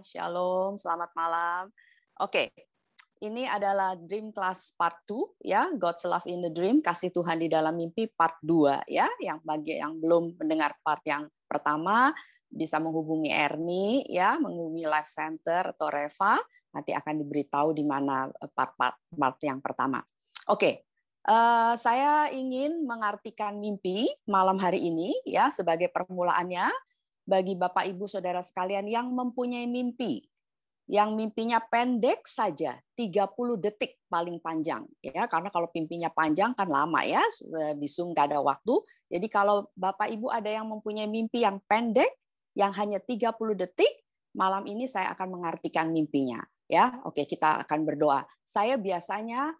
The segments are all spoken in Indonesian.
Shalom, selamat malam. Oke, ini adalah Dream Class Part 2 ya, God's Love in the Dream, kasih Tuhan di dalam mimpi Part 2 ya. Yang bagi yang belum mendengar part yang pertama bisa menghubungi Ernie ya, menghubungi Life Center atau Reva, nanti akan diberitahu di mana part yang pertama. Oke. Saya ingin mengartikan mimpi malam hari ini ya sebagai permulaannya bagi Bapak Ibu Saudara sekalian yang mempunyai mimpi, yang mimpinya pendek saja, 30 detik paling panjang ya, karena kalau mimpinya panjang kan lama ya, di Zoom nggak ada waktu. Jadi kalau Bapak Ibu ada yang mempunyai mimpi yang pendek yang hanya 30 detik, malam ini saya akan mengartikan mimpinya ya. Oke, kita akan berdoa. Saya biasanya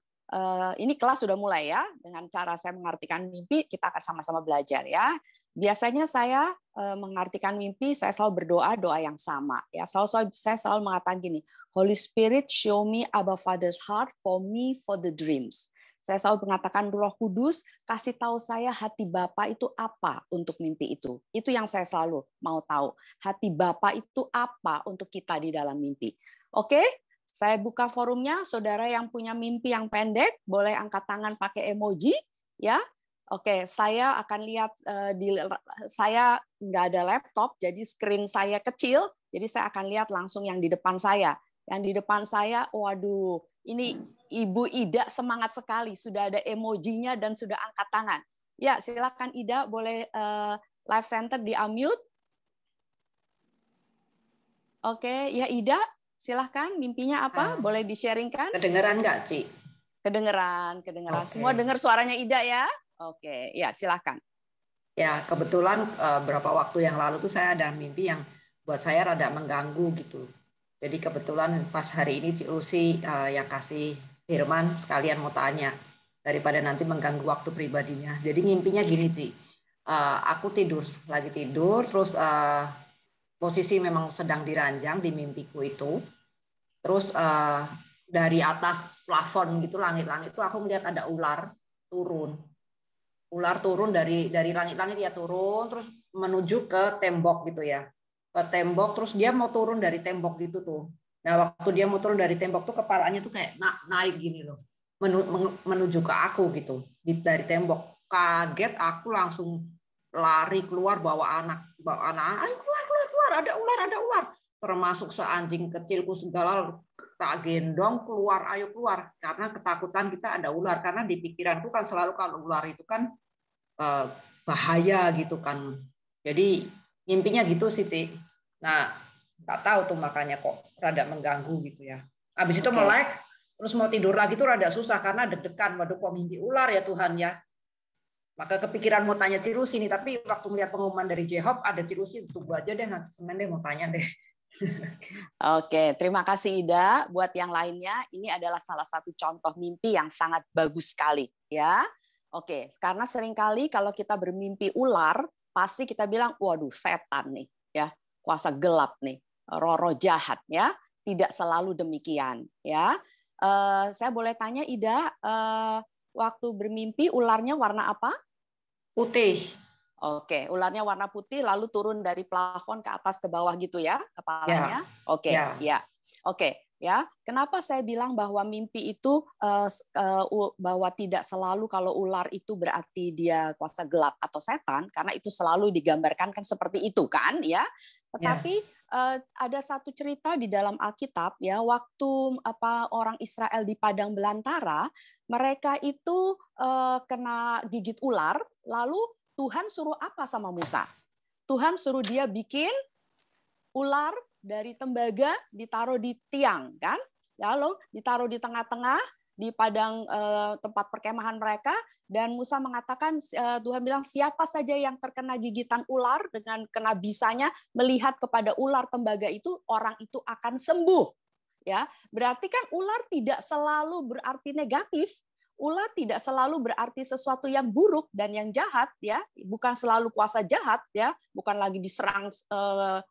ini kelas sudah mulai ya, dengan cara saya mengartikan mimpi kita akan sama-sama belajar ya. Biasanya saya mengartikan mimpi, saya selalu berdoa doa yang sama ya. Saya selalu mengatakan gini, Holy Spirit show me Abba Father's heart for me for the dreams. Saya selalu mengatakan Roh Kudus kasih tahu saya hati Bapa itu apa untuk mimpi itu. Itu yang saya selalu mau tahu. Hati Bapa itu apa untuk kita di dalam mimpi. Oke? Saya buka forumnya, saudara yang punya mimpi yang pendek, boleh angkat tangan pakai emoji, ya. Oke, saya akan lihat saya nggak ada laptop, jadi screen saya kecil, jadi saya akan lihat langsung yang di depan saya. Yang di depan saya, waduh, ini Ibu Ida semangat sekali, sudah ada emojinya dan sudah angkat tangan. Ya, silakan Ida, boleh Live Center di-unmute. Oke, ya Ida. Silahkan, mimpinya apa? Boleh di-sharingkan? Kedengeran nggak, Ci? Kedengeran. Okay. Semua dengar suaranya Ida ya? Oke, ya silahkan. Ya, kebetulan beberapa waktu yang lalu tuh saya ada mimpi yang buat saya rada mengganggu gitu. Jadi kebetulan pas hari ini Ci Lucy yang kasih firman sekalian mau tanya daripada nanti mengganggu waktu pribadinya. Jadi mimpinya gini, Ci. Aku lagi tidur, terus posisi memang sedang diranjang di mimpiku itu. Terus dari atas plafon gitu langit-langit itu aku melihat ada ular turun. Ular turun dari langit-langit ya turun terus menuju ke tembok gitu ya. Ke tembok terus dia mau turun dari tembok gitu tuh. Nah, waktu dia mau turun dari tembok tuh kepalanya tuh kayak naik gini loh. Menuju ke aku gitu. Dari tembok. Kaget aku langsung lari keluar bawa anak. Ayo keluar, ada ular. Termasuk seanjing kecilku segala tak gendong keluar, ayo keluar, karena ketakutan kita ada ular, karena di pikiranku kan selalu kalau ular itu kan bahaya gitu kan. Jadi mimpinya gitu sih, Ci. Nah, nggak tahu tuh makanya kok rada mengganggu gitu ya. Habis itu melek, terus mau tidur lagi tuh rada susah karena deg-degan, waduh kok mimpi ular ya Tuhan ya. Maka kepikiran mau tanya Cirusi nih, tapi waktu melihat pengumuman dari J-Hop ada Cirusi, tunggu aja deh nanti Senin deh mau tanya deh. Oke, terima kasih Ida. Buat yang lainnya, ini adalah salah satu contoh mimpi yang sangat bagus sekali, ya. Oke, karena seringkali kalau kita bermimpi ular, pasti kita bilang, waduh, setan nih, ya, kuasa gelap nih, roh-roh jahat, ya. Tidak selalu demikian, ya. Saya boleh tanya Ida, waktu bermimpi ularnya warna apa? Putih. Oke, ularnya warna putih lalu turun dari plafon ke atas ke bawah gitu ya kepalanya. Ya. Oke, Ya. ya. Oke, ya. Kenapa saya bilang bahwa mimpi itu bahwa tidak selalu kalau ular itu berarti dia kuasa gelap atau setan, karena itu selalu digambarkan kan seperti itu kan ya. Tetapi ada satu cerita di dalam Alkitab ya, waktu orang Israel di padang belantara, mereka itu kena gigit ular, lalu Tuhan suruh apa sama Musa? Tuhan suruh dia bikin ular dari tembaga ditaruh di tiang, kan? Lalu ditaruh di tengah-tengah di padang tempat perkemahan mereka, dan Musa mengatakan, Tuhan bilang siapa saja yang terkena gigitan ular dengan kena bisanya melihat kepada ular tembaga itu, orang itu akan sembuh. Ya, berarti kan ular tidak selalu berarti negatif. Ular tidak selalu berarti sesuatu yang buruk dan yang jahat, ya, bukan selalu kuasa jahat, ya, bukan lagi diserang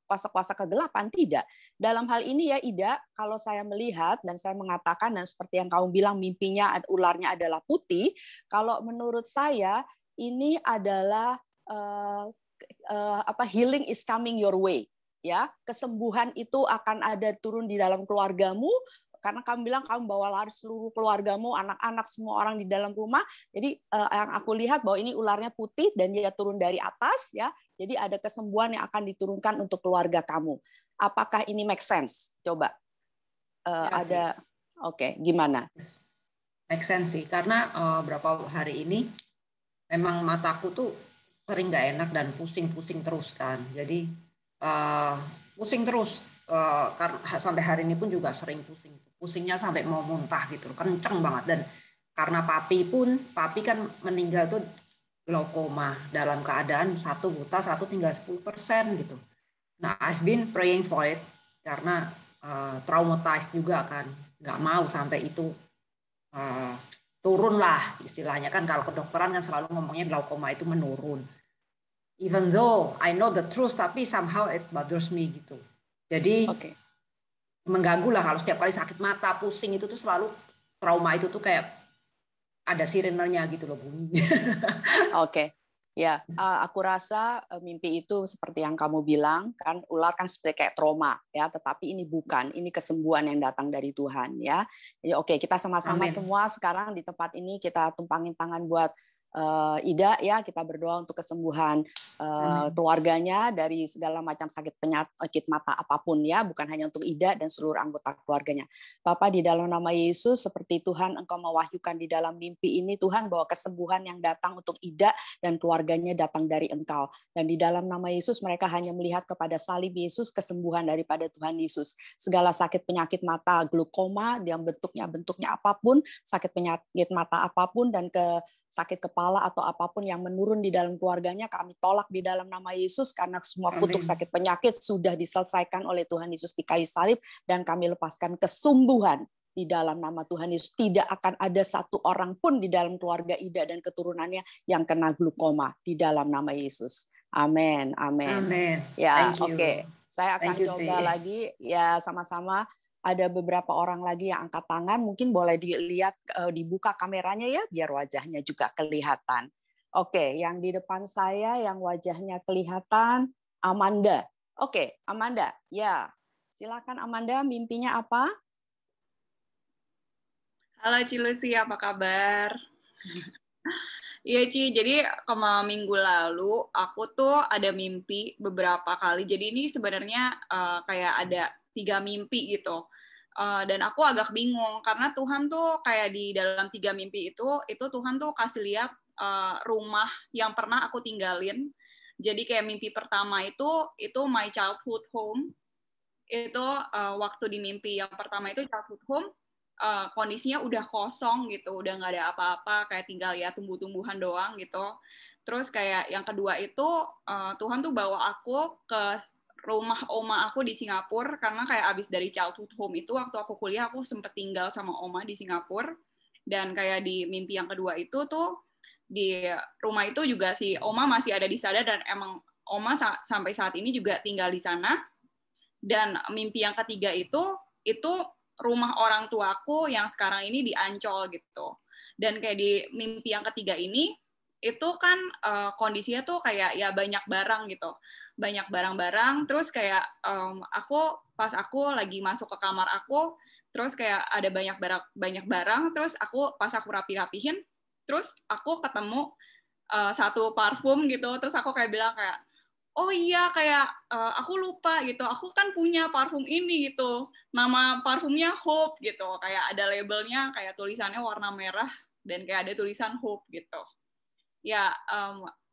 kuasa-kuasa kegelapan, tidak. Dalam hal ini ya Ida, kalau saya melihat dan saya mengatakan dan seperti yang kamu bilang mimpinya ularnya adalah putih, kalau menurut saya ini adalah healing is coming your way. ya, kesembuhan itu akan ada turun di dalam keluargamu, karena kamu bilang kamu bawa lari seluruh keluargamu, anak-anak, semua orang di dalam rumah. Jadi yang aku lihat bahwa ini ularnya putih dan dia turun dari atas, ya. Jadi ada kesembuhan yang akan diturunkan untuk keluarga kamu. Apakah ini make sense? Coba ada, oke, gimana? Make sense sih, karena berapa hari ini memang mataku tuh sering nggak enak dan pusing-pusing terus kan. Jadi pusing terus, karena sampai hari ini pun juga sering pusing. Pusingnya sampai mau muntah gitu, kenceng banget. Dan karena papi kan meninggal tuh glaukoma dalam keadaan satu buta, satu tinggal 10% gitu. Nah, I've been praying for it karena traumatized juga kan, nggak mau sampai itu turun lah istilahnya kan. Kalau kedokteran kan selalu ngomongnya glaukoma itu menurun. Even though I know the truth, tapi somehow it bothers me gitu. Jadi mengganggu lah kalau setiap kali sakit mata, pusing itu tuh selalu trauma itu tuh kayak ada sirenenya gitu loh bunyinya. Oke. Ya, aku rasa mimpi itu seperti yang kamu bilang, kan ular kan seperti kayak trauma, ya. Tetapi ini bukan, ini kesembuhan yang datang dari Tuhan, ya. Jadi oke, kita sama-sama semua sekarang di tempat ini kita tumpangin tangan buat Ida, ya. Kita berdoa untuk kesembuhan keluarganya dari segala macam sakit penyakit mata apapun, ya. Bukan hanya untuk Ida dan seluruh anggota keluarganya. Bapa, di dalam nama Yesus, seperti Tuhan Engkau mewahyukan di dalam mimpi ini, Tuhan, bahwa kesembuhan yang datang untuk Ida dan keluarganya datang dari Engkau. Dan di dalam nama Yesus mereka hanya melihat kepada salib Yesus, kesembuhan daripada Tuhan Yesus. Segala sakit penyakit mata, glaukoma, yang bentuknya apapun, sakit penyakit mata apapun, dan sakit kepala atau apapun yang menurun di dalam keluarganya, kami tolak di dalam nama Yesus, karena semua kutuk sakit penyakit sudah diselesaikan oleh Tuhan Yesus di kayu salib, dan kami lepaskan kesembuhan di dalam nama Tuhan Yesus. Tidak akan ada satu orang pun di dalam keluarga Ida dan keturunannya yang kena glaukoma di dalam nama Yesus. Amin. Amin. Ya, oke. Saya akan coba lagi, ya, sama-sama. Ada beberapa orang lagi yang angkat tangan, mungkin boleh dilihat, dibuka kameranya ya, biar wajahnya juga kelihatan. Oke, yang di depan saya yang wajahnya kelihatan, Amanda. Oke, Amanda, ya. Silakan Amanda, mimpinya apa? Halo Ci Lucy, apa kabar? Iya Ci, jadi minggu lalu aku tuh ada mimpi beberapa kali. Jadi ini sebenarnya kayak ada 3 mimpi gitu. Dan aku agak bingung karena Tuhan tuh kayak di dalam 3 mimpi itu Tuhan tuh kasih lihat rumah yang pernah aku tinggalin. Jadi kayak mimpi pertama itu my childhood home. Itu waktu di mimpi yang pertama itu childhood home, kondisinya udah kosong gitu, udah nggak ada apa-apa, kayak tinggal ya tumbuh-tumbuhan doang gitu. Terus kayak yang kedua itu Tuhan tuh bawa aku ke rumah oma aku di Singapura, karena kayak abis dari childhood home itu waktu aku kuliah aku sempet tinggal sama oma di Singapura. Dan kayak di mimpi yang kedua itu tuh di rumah itu juga si oma masih ada di sana, dan emang oma sampai saat ini juga tinggal di sana. Dan mimpi yang ketiga itu rumah orang tuaku yang sekarang ini di Ancol gitu. Dan kayak di mimpi yang ketiga ini itu kan kondisinya tuh kayak ya banyak barang gitu, banyak barang-barang. Terus kayak pas aku lagi masuk ke kamar aku, terus kayak ada banyak barang. Terus pas aku rapi-rapihin, terus aku ketemu satu parfum gitu. Terus aku kayak bilang kayak, oh iya, kayak aku lupa gitu, aku kan punya parfum ini gitu, nama parfumnya Hope gitu, kayak ada labelnya, kayak tulisannya warna merah dan kayak ada tulisan Hope gitu. Ya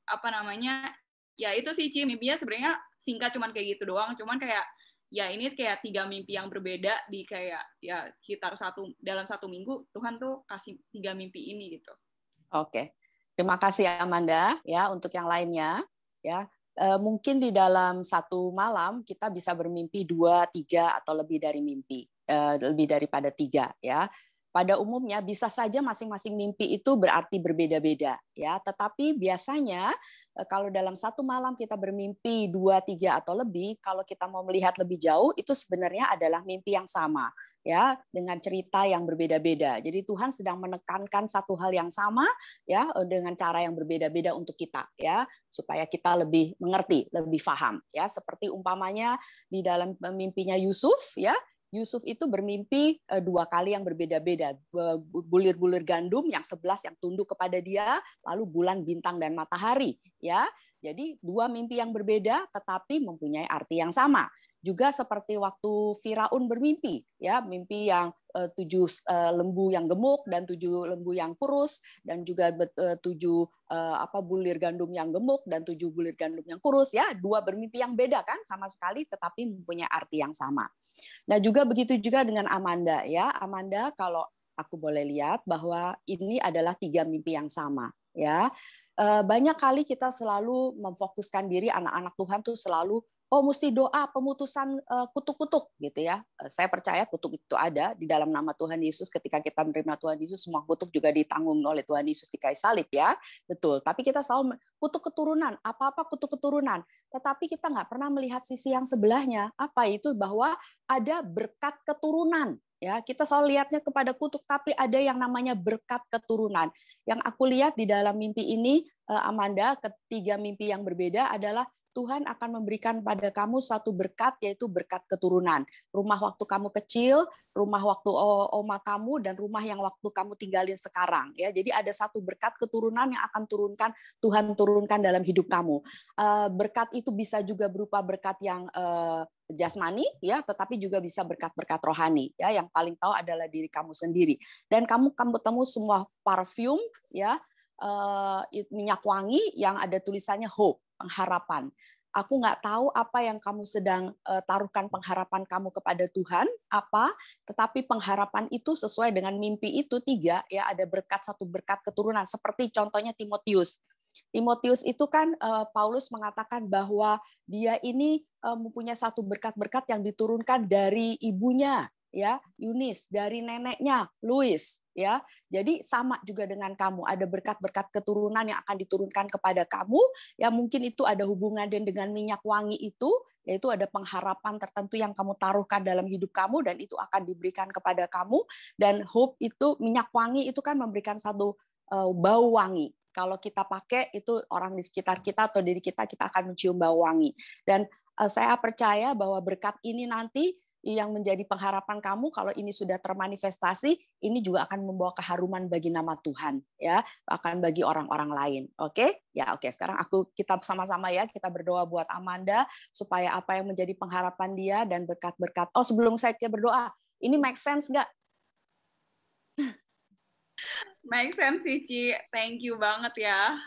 apa namanya, ya itu sih Ci, mimpinya sebenarnya singkat, cuman kayak gitu doang, cuman kayak ya ini kayak 3 mimpi yang berbeda di kayak ya sekitar dalam 1 minggu Tuhan tuh kasih 3 mimpi ini gitu. Oke, terima kasih Amanda ya. Untuk yang lainnya ya, mungkin di dalam 1 malam kita bisa bermimpi 2, 3 atau lebih dari mimpi, lebih daripada 3 ya. pada umumnya bisa saja masing-masing mimpi itu berarti berbeda-beda ya, tetapi biasanya kalau dalam satu malam kita bermimpi 2, 3 atau lebih, kalau kita mau melihat lebih jauh itu sebenarnya adalah mimpi yang sama ya, dengan cerita yang berbeda-beda. Jadi Tuhan sedang menekankan satu hal yang sama ya, dengan cara yang berbeda-beda untuk kita ya, supaya kita lebih mengerti, lebih paham ya. Seperti umpamanya di dalam mimpinya Yusuf ya, Yusuf itu bermimpi 2 kali yang berbeda-beda. Bulir-bulir gandum yang 11 yang tunduk kepada dia, lalu bulan, bintang, dan matahari. Ya, jadi 2 mimpi yang berbeda tetapi mempunyai arti yang sama. Juga seperti waktu Firaun bermimpi, ya, mimpi yang 7 lembu yang gemuk dan 7 lembu yang kurus, dan juga 7 bulir gandum yang gemuk dan 7 bulir gandum yang kurus, ya, 2 bermimpi yang beda kan sama sekali tetapi mempunyai arti yang sama. Nah, juga begitu juga dengan Amanda ya. Amanda, kalau aku boleh lihat bahwa ini adalah 3 mimpi yang sama ya. Banyak kali kita selalu memfokuskan diri, anak-anak Tuhan tuh selalu mesti doa pemutusan kutuk-kutuk gitu ya. Saya percaya kutuk itu ada di dalam nama Tuhan Yesus. Ketika kita menerima Tuhan Yesus, semua kutuk juga ditanggung oleh Tuhan Yesus di kayu salib ya. Betul. Tapi kita selalu kutuk keturunan, apa-apa kutuk keturunan. Tetapi kita nggak pernah melihat sisi yang sebelahnya. Apa itu? Bahwa ada berkat keturunan. Ya, kita selalu lihatnya kepada kutuk, tapi ada yang namanya berkat keturunan. Yang aku lihat di dalam mimpi ini, Amanda, ketiga mimpi yang berbeda adalah Tuhan akan memberikan pada kamu satu berkat, yaitu berkat keturunan. Rumah waktu kamu kecil, rumah waktu oma kamu, dan rumah yang waktu kamu tinggalin sekarang. Ya, jadi ada satu berkat keturunan yang akan Tuhan turunkan dalam hidup kamu. Berkat itu bisa juga berupa berkat yang jasmani, ya, tetapi juga bisa berkat-berkat rohani. Ya, yang paling tahu adalah diri kamu sendiri. Dan kamu ketemu semua parfum, ya, minyak wangi yang ada tulisannya hope, pengharapan. Aku nggak tahu apa yang kamu sedang taruhkan pengharapan kamu kepada Tuhan, apa, tetapi pengharapan itu sesuai dengan mimpi itu 3, ya, ada satu berkat keturunan, seperti contohnya Timotius. Timotius itu kan Paulus mengatakan bahwa dia ini mempunyai satu berkat-berkat yang diturunkan dari ibunya, ya, Yunis, dari neneknya Louis, ya. Jadi sama juga dengan kamu, ada berkat-berkat keturunan yang akan diturunkan kepada kamu, ya, mungkin itu ada hubungan dengan minyak wangi itu, yaitu ada pengharapan tertentu yang kamu taruhkan dalam hidup kamu dan itu akan diberikan kepada kamu. Dan hope itu, minyak wangi itu kan memberikan satu bau wangi. Kalau kita pakai itu, orang di sekitar kita atau diri kita akan mencium bau wangi. Dan saya percaya bahwa berkat ini nanti yang menjadi pengharapan kamu, kalau ini sudah termanifestasi, ini juga akan membawa keharuman bagi nama Tuhan, ya, akan bagi orang-orang lain. Oke? Ya, oke. Sekarang kita sama-sama ya, kita berdoa buat Amanda supaya apa yang menjadi pengharapan dia dan berkat-berkat. Sebelum saya berdoa, ini make sense nggak? Make sense sih, Ci. Thank you banget ya.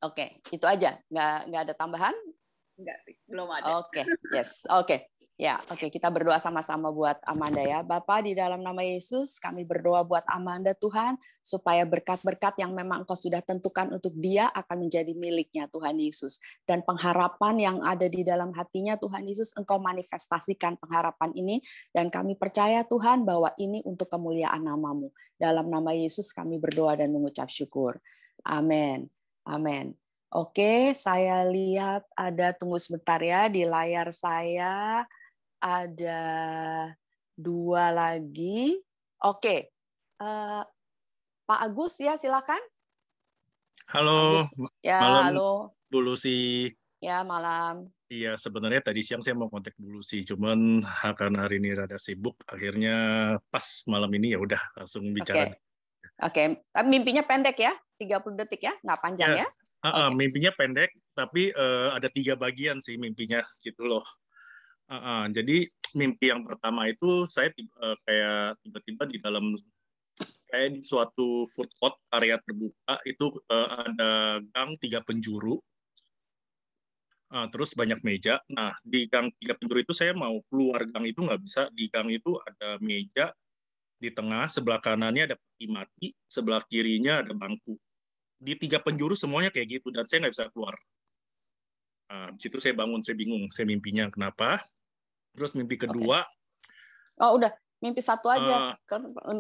Oke, itu aja. Nggak ada tambahan? Enggak sih, belum ada. Oke, yes, oke. Ya, oke, kita berdoa sama-sama buat Amanda ya. Bapak, di dalam nama Yesus, kami berdoa buat Amanda Tuhan, supaya berkat-berkat yang memang Engkau sudah tentukan untuk dia akan menjadi miliknya Tuhan Yesus. Dan pengharapan yang ada di dalam hatinya Tuhan Yesus, Engkau manifestasikan pengharapan ini, dan kami percaya Tuhan bahwa ini untuk kemuliaan nama-Mu. Dalam nama Yesus kami berdoa dan mengucap syukur. Amin. Amin. Oke, saya lihat tunggu sebentar ya, di layar saya ada 2 lagi. Oke, Pak Agus ya, silakan. Halo, Agus. Ya, malam halo. Bu Lucy. Ya, malam. Iya, sebenarnya tadi siang saya mau kontak Bu Lucy, cuman karena hari ini rada sibuk, akhirnya pas malam ini ya udah langsung bicara. Oke. Tapi mimpinya pendek ya, 30 detik ya, nggak panjang ya? Mimpinya pendek, tapi ada 3 bagian sih mimpinya gitu loh. Jadi mimpi yang pertama itu saya kayak tiba-tiba di dalam kayak di suatu food court area terbuka itu ada gang 3 penjuru. Terus banyak meja. Nah, di gang 3 penjuru itu saya mau keluar gang itu nggak bisa. Di gang itu ada meja di tengah, sebelah kanannya ada peti mati, sebelah kirinya ada bangku. Di 3 penjuru semuanya kayak gitu, dan saya nggak bisa keluar. Di situ saya bangun, saya bingung, saya mimpinya kenapa. Terus mimpi kedua. Udah. Mimpi satu aja,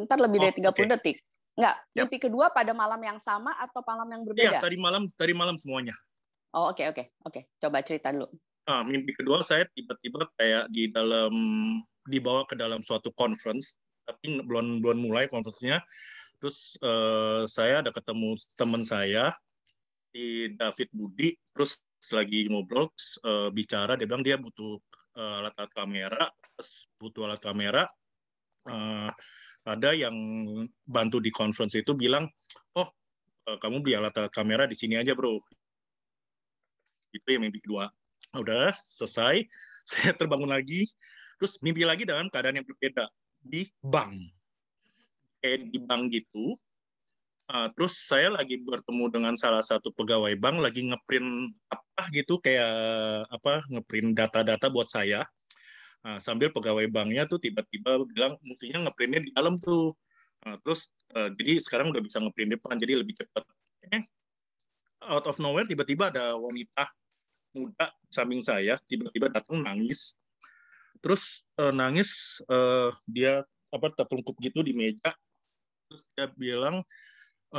ntar lebih dari 30 detik. Enggak, mimpi kedua pada malam yang sama atau malam yang berbeda? Iya, tadi malam semuanya. Oh, oke. Coba cerita dulu. Mimpi kedua saya tiba-tiba kayak dibawa ke dalam suatu conference, tapi belum mulai conference-nya. Terus saya ada ketemu teman saya di David Budi, terus lagi ngobrol, bicara, dia bilang dia butuh alat kamera, terus butuh alat kamera. Ada yang bantu di conference itu bilang, oh kamu beli alat kamera di sini aja bro. Itu yang mimpi kedua. Udah selesai, saya terbangun lagi, terus mimpi lagi dalam keadaan yang berbeda, di bank. Kayak di bank gitu. Terus saya lagi bertemu dengan salah satu pegawai bank, lagi ngeprint apa gitu, kayak ngeprint data-data buat saya. Sambil pegawai banknya tuh tiba-tiba bilang mestinya ngeprintnya di dalam tuh. Terus jadi sekarang udah bisa ngeprint depan, jadi lebih cepat. Out of nowhere tiba-tiba ada wanita muda samping saya, tiba-tiba datang nangis. Terus nangis, dia terpelungkup gitu di meja. Terus dia bilang,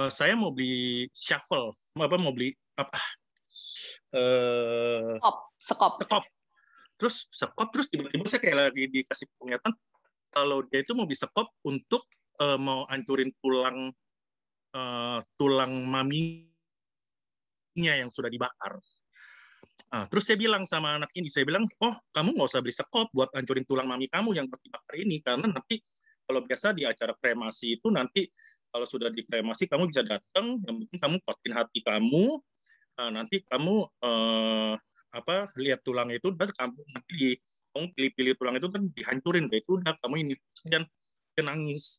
saya mau beli shuffle, mau beli apa? Sekop. Terus tiba-tiba saya kayak lagi dikasih penglihatan kalau dia itu mau sekop untuk mau hancurin tulang maminya yang sudah dibakar. Terus saya bilang sama anak ini, saya bilang, oh kamu nggak usah beli sekop buat hancurin tulang mami kamu yang dibakar ini, karena nanti kalau biasa di acara kremasi itu nanti kalau sudah dikremasi kamu bisa datang, yang penting kamu postin hati kamu, nanti kamu lihat tulang itu, dan kamu nanti kamu pilih-pilih tulang itu kan dihancurin, itu udah kamu ini. Dan dia nangis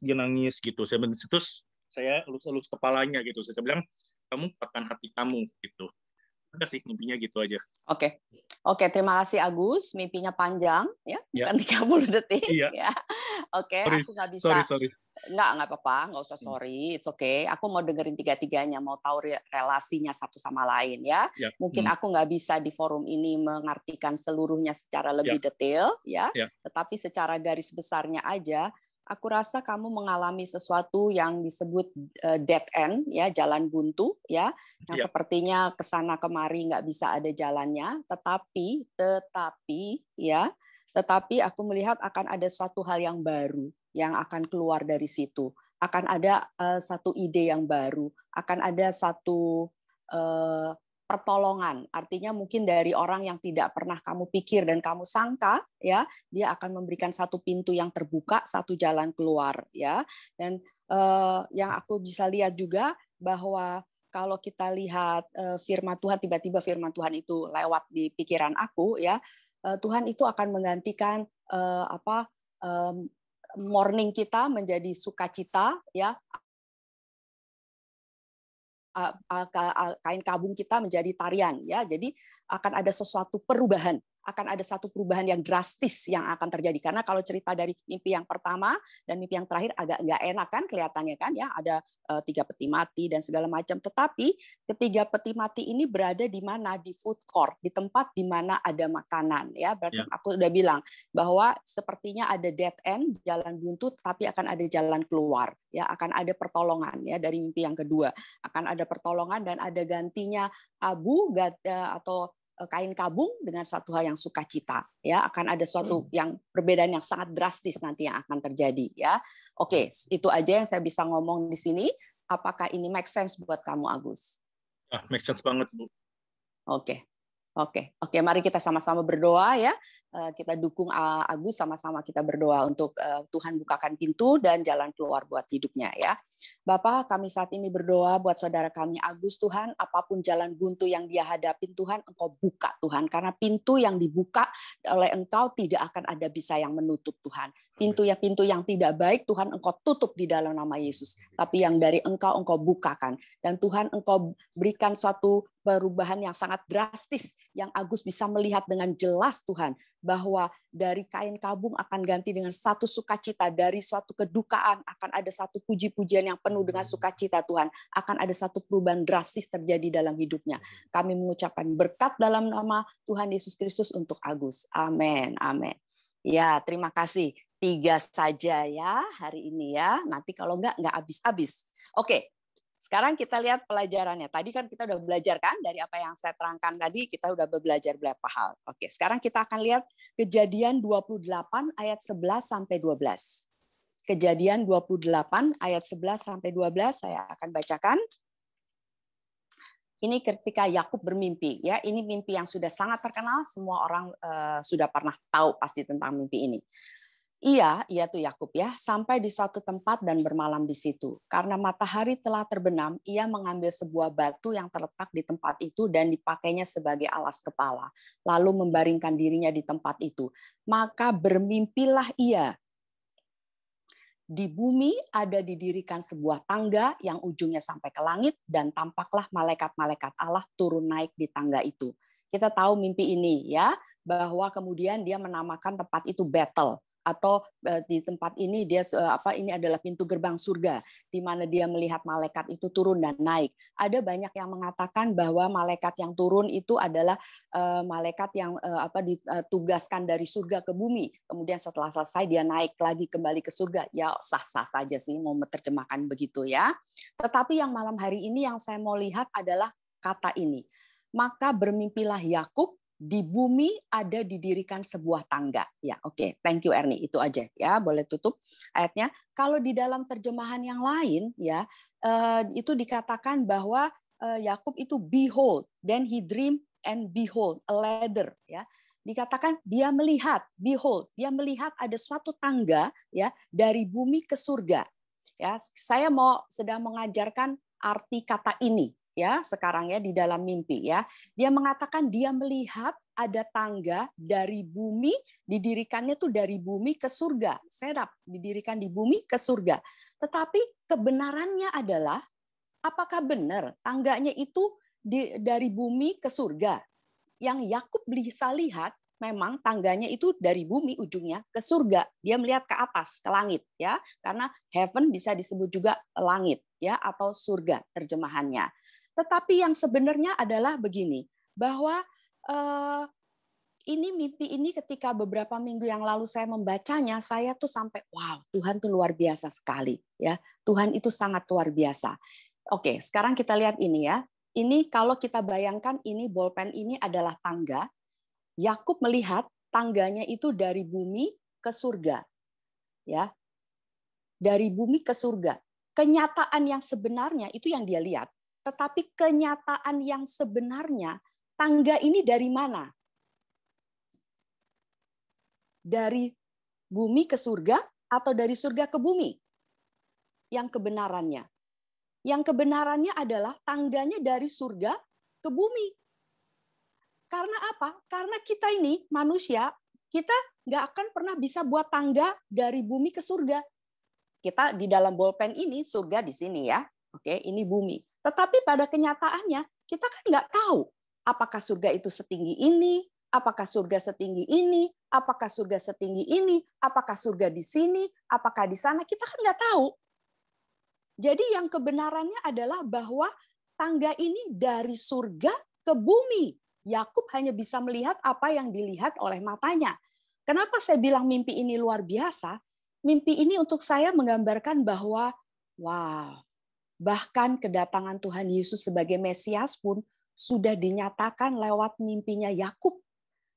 gitu. Terus saya elus kepalanya gitu. Saya bilang, kamu kuatkan hati kamu gitu. Udah sih, mimpinya gitu aja. Oke, terima kasih Agus. Mimpinya panjang, ya, bukan 30 detik. Iya. Ya. Oke, aku nggak bisa. Sorry. Nggak apa-apa, nggak usah sorry, it's okay. Aku mau dengerin tiga-tiganya, mau tahu relasinya satu sama lain ya. Mungkin aku nggak bisa di forum ini mengartikan seluruhnya secara lebih detail ya. Tetapi secara garis besarnya aja, aku rasa kamu mengalami sesuatu yang disebut dead end ya, jalan buntu ya, yang sepertinya kesana kemari nggak bisa ada jalannya. Tetapi aku melihat akan ada suatu hal yang baru yang akan keluar dari situ. Akan ada satu ide yang baru, akan ada satu pertolongan. Artinya mungkin dari orang yang tidak pernah kamu pikir dan kamu sangka, ya, dia akan memberikan satu pintu yang terbuka, satu jalan keluar, ya. Dan yang aku bisa lihat juga bahwa kalau kita lihat firman Tuhan, tiba-tiba firman Tuhan itu lewat di pikiran aku, ya, Tuhan itu akan menggantikan morning kita menjadi sukacita, ya, kain kabung kita menjadi tarian, ya. Jadi akan ada sesuatu perubahan, akan ada satu perubahan yang drastis yang akan terjadi. Karena kalau cerita dari mimpi yang pertama dan mimpi yang terakhir agak nggak enak kan kelihatannya kan, ya, ada 3 peti mati dan segala macam. Tetapi ketiga peti mati ini berada di mana? Di food court, di tempat di mana ada makanan, ya. Berarti aku udah bilang bahwa sepertinya ada dead end, jalan buntu, tapi akan ada jalan keluar, ya. Akan ada pertolongan, ya, dari mimpi yang kedua. Akan ada pertolongan dan ada gantinya abu atau kain kabung dengan satu hal yang sukacita, ya. Akan ada suatu yang perbedaan yang sangat drastis nanti yang akan terjadi, ya. Oke, itu aja yang saya bisa ngomong di sini. Apakah ini make sense buat kamu, Agus? Make sense banget, Bu. Oke, mari kita sama-sama berdoa, ya. Kita dukung Agus, sama-sama kita berdoa untuk Tuhan bukakan pintu dan jalan keluar buat hidupnya, ya. Bapak, kami saat ini berdoa buat saudara kami Agus, Tuhan, apapun jalan buntu yang dia hadapin, Tuhan, Engkau buka, Tuhan, karena pintu yang dibuka oleh Engkau tidak akan ada bisa yang menutup, Tuhan. Pintu yang tidak baik, Tuhan, Engkau tutup di dalam nama Yesus. Tapi yang dari Engkau bukakan. Dan Tuhan, Engkau berikan suatu perubahan yang sangat drastis, yang Agus bisa melihat dengan jelas, Tuhan, bahwa dari kain kabung akan ganti dengan satu sukacita, dari suatu kedukaan akan ada satu puji-pujian yang penuh dengan sukacita, Tuhan. Akan ada satu perubahan drastis terjadi dalam hidupnya. Kami mengucapkan berkat dalam nama Tuhan Yesus Kristus untuk Agus. Amin. Ya, terima kasih. 3 saja ya hari ini ya. Nanti kalau nggak habis-habis. Oke, sekarang kita lihat pelajarannya. Tadi kan kita udah belajar kan dari apa yang saya terangkan tadi, kita udah belajar beberapa hal. Oke, sekarang kita akan lihat Kejadian 28 ayat 11 sampai 12. Kejadian 28 ayat 11 sampai 12 saya akan bacakan. Ini ketika Yakub bermimpi ya. Ini mimpi yang sudah sangat terkenal, semua orang sudah pernah tahu pasti tentang mimpi ini. Ia tuh Yakub ya, sampai di suatu tempat dan bermalam di situ. Karena matahari telah terbenam, ia mengambil sebuah batu yang terletak di tempat itu dan dipakainya sebagai alas kepala, lalu membaringkan dirinya di tempat itu. Maka bermimpilah ia. Di bumi ada didirikan sebuah tangga yang ujungnya sampai ke langit dan tampaklah malaikat-malaikat Allah turun naik di tangga itu. Kita tahu mimpi ini ya, bahwa kemudian dia menamakan tempat itu Bethel. Atau di tempat ini dia ini adalah pintu gerbang surga di mana dia melihat malaikat itu turun dan naik. Ada banyak yang mengatakan bahwa malaikat yang turun itu adalah malaikat yang ditugaskan dari surga ke bumi. Kemudian setelah selesai dia naik lagi kembali ke surga. Ya sah-sah saja sih mau menerjemahkan begitu ya. Tetapi yang malam hari ini yang saya mau lihat adalah kata ini. Maka bermimpilah Yakub, di bumi ada didirikan sebuah tangga. Ya, oke. Thank you Ernie. Itu aja ya. Boleh tutup ayatnya. Kalau di dalam terjemahan yang lain ya, itu dikatakan bahwa Yakub itu behold, then he dreamed and behold a ladder ya. Dikatakan dia melihat, behold, dia melihat ada suatu tangga ya dari bumi ke surga. Ya, saya sedang mengajarkan arti kata ini. Ya, sekarang ya di dalam mimpi ya. Dia mengatakan dia melihat ada tangga dari bumi, didirikannya tuh dari bumi ke surga. Serap, didirikan di bumi ke surga. Tetapi kebenarannya adalah apakah benar tangganya itu dari bumi ke surga? Yang Yakub bisa lihat memang tangganya itu dari bumi ujungnya ke surga. Dia melihat ke atas, ke langit ya. Karena heaven bisa disebut juga langit ya atau surga terjemahannya. Tetapi yang sebenarnya adalah begini, bahwa ini mimpi ini ketika beberapa minggu yang lalu saya membacanya, saya tuh sampai wow, Tuhan tuh luar biasa sekali ya. Tuhan itu sangat luar biasa. Oke, sekarang kita lihat ini ya. Ini kalau kita bayangkan ini bolpen ini adalah tangga. Yakub melihat tangganya itu dari bumi ke surga. Ya. Dari bumi ke surga. Kenyataan yang sebenarnya itu yang dia lihat. Tetapi kenyataan yang sebenarnya, tangga ini dari mana? Dari bumi ke surga atau dari surga ke bumi? Yang kebenarannya. Yang kebenarannya adalah tangganya dari surga ke bumi. Karena apa? Karena kita ini manusia, kita nggak akan pernah bisa buat tangga dari bumi ke surga. Kita di dalam bolpen ini, surga di sini ya. Oke, ini bumi. Tetapi pada kenyataannya, kita kan nggak tahu apakah surga itu setinggi ini, apakah surga setinggi ini, apakah surga setinggi ini, apakah surga di sini, apakah di sana, kita kan nggak tahu. Jadi yang kebenarannya adalah bahwa tangga ini dari surga ke bumi. Yakub hanya bisa melihat apa yang dilihat oleh matanya. Kenapa saya bilang mimpi ini luar biasa? Mimpi ini untuk saya menggambarkan bahwa, wow, bahkan kedatangan Tuhan Yesus sebagai Mesias pun sudah dinyatakan lewat mimpinya Yakub.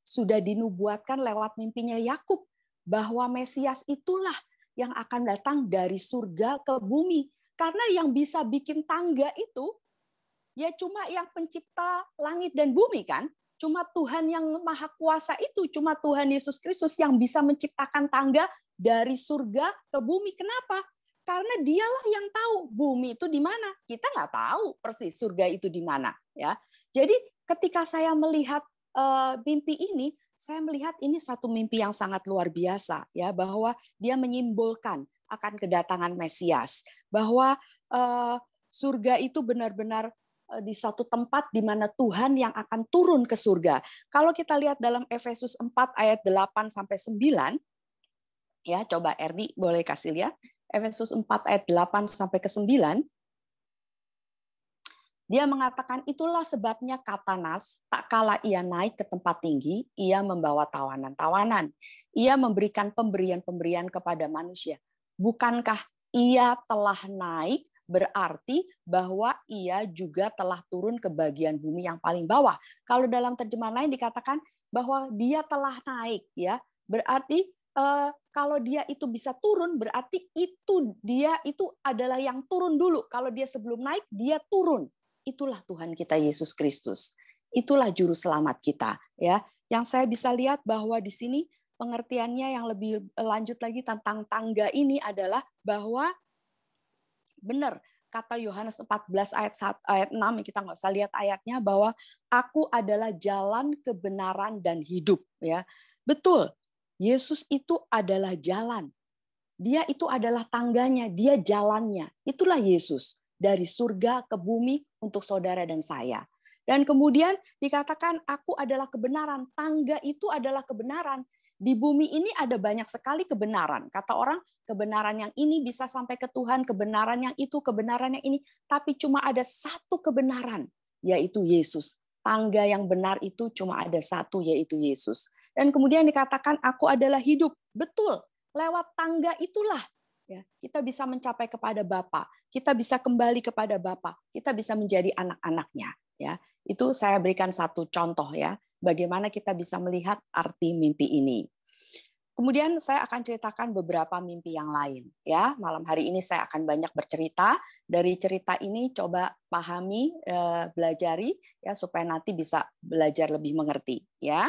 Sudah dinubuatkan lewat mimpinya Yakub. Bahwa Mesias itulah yang akan datang dari surga ke bumi. Karena yang bisa bikin tangga itu, ya cuma yang pencipta langit dan bumi kan. Cuma Tuhan yang Maha Kuasa itu, cuma Tuhan Yesus Kristus yang bisa menciptakan tangga dari surga ke bumi. Kenapa? Karena dialah yang tahu bumi itu di mana. Kita nggak tahu persis surga itu di mana. Ya. Jadi ketika saya melihat mimpi ini, saya melihat ini satu mimpi yang sangat luar biasa. Ya, bahwa dia menyimbolkan akan kedatangan Mesias. Bahwa surga itu benar-benar di satu tempat di mana Tuhan yang akan turun ke surga. Kalau kita lihat dalam Efesus 4 ayat 8 sampai 9, ya coba Erdi boleh kasih lihat. Efesus 4 ayat 8 sampai ke 9. Dia mengatakan, itulah sebabnya kata Nas, tak kala ia naik ke tempat tinggi, ia membawa tawanan-tawanan. Ia memberikan pemberian-pemberian kepada manusia. Bukankah ia telah naik, berarti bahwa ia juga telah turun ke bagian bumi yang paling bawah. Kalau dalam terjemahan lain dikatakan bahwa dia telah naik, ya, berarti kalau dia itu bisa turun, berarti dia itu adalah yang turun dulu. Kalau dia sebelum naik, dia turun. Itulah Tuhan kita Yesus Kristus. Itulah juru selamat kita, ya. Yang saya bisa lihat bahwa di sini pengertiannya yang lebih lanjut lagi tentang tangga ini adalah bahwa benar kata Yohanes 14 ayat 6, kita nggak usah lihat ayatnya, bahwa aku adalah jalan, kebenaran, dan hidup, ya. Betul, Yesus itu adalah jalan. Dia itu adalah tangganya, dia jalannya. Itulah Yesus. Dari surga ke bumi untuk saudara dan saya. Dan kemudian dikatakan aku adalah kebenaran. Tangga itu adalah kebenaran. Di bumi ini ada banyak sekali kebenaran. Kata orang, kebenaran yang ini bisa sampai ke Tuhan, kebenaran yang itu, kebenaran yang ini. Tapi cuma ada satu kebenaran, yaitu Yesus. Tangga yang benar itu cuma ada satu, yaitu Yesus. Dan kemudian dikatakan aku adalah hidup. Betul, lewat tangga itulah ya, kita bisa mencapai kepada Bapa, kita bisa kembali kepada Bapa, kita bisa menjadi anak-anaknya. Ya, itu saya berikan satu contoh ya, bagaimana kita bisa melihat arti mimpi ini. Kemudian saya akan ceritakan beberapa mimpi yang lain. Ya, malam hari ini saya akan banyak bercerita. Dari cerita ini coba pahami, belajari ya supaya nanti bisa belajar lebih mengerti. Ya.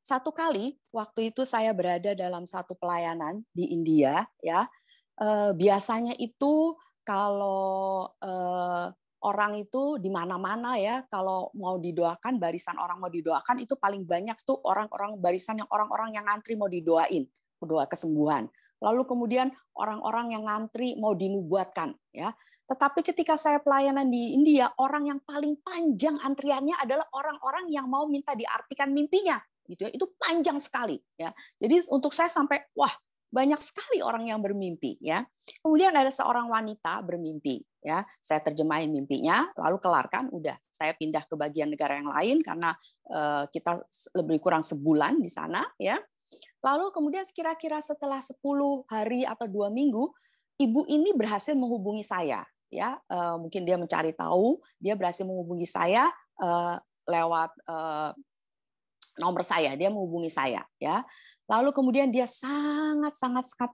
Satu kali waktu itu saya berada dalam satu pelayanan di India, ya. Biasanya itu kalau orang itu di mana-mana ya, kalau mau didoakan, barisan orang mau didoakan itu paling banyak tuh orang-orang barisan yang orang-orang yang ngantri mau didoain, doa kesembuhan. Lalu kemudian orang-orang yang ngantri mau dinubuatkan, ya. Tetapi ketika saya pelayanan di India, orang yang paling panjang antriannya adalah orang-orang yang mau minta diartikan mimpinya. Gitu ya, itu panjang sekali ya. Jadi untuk saya sampai wah, banyak sekali orang yang bermimpi ya. Kemudian ada seorang wanita bermimpi ya. Saya terjemahin mimpinya, lalu kelarkan, udah saya pindah ke bagian negara yang lain karena kita lebih kurang sebulan di sana ya. Lalu kemudian kira-kira setelah 10 hari atau 2 minggu, ibu ini berhasil menghubungi saya ya. Mungkin dia mencari tahu, dia berhasil menghubungi saya lewat nomor saya, dia menghubungi saya ya. Lalu kemudian dia sangat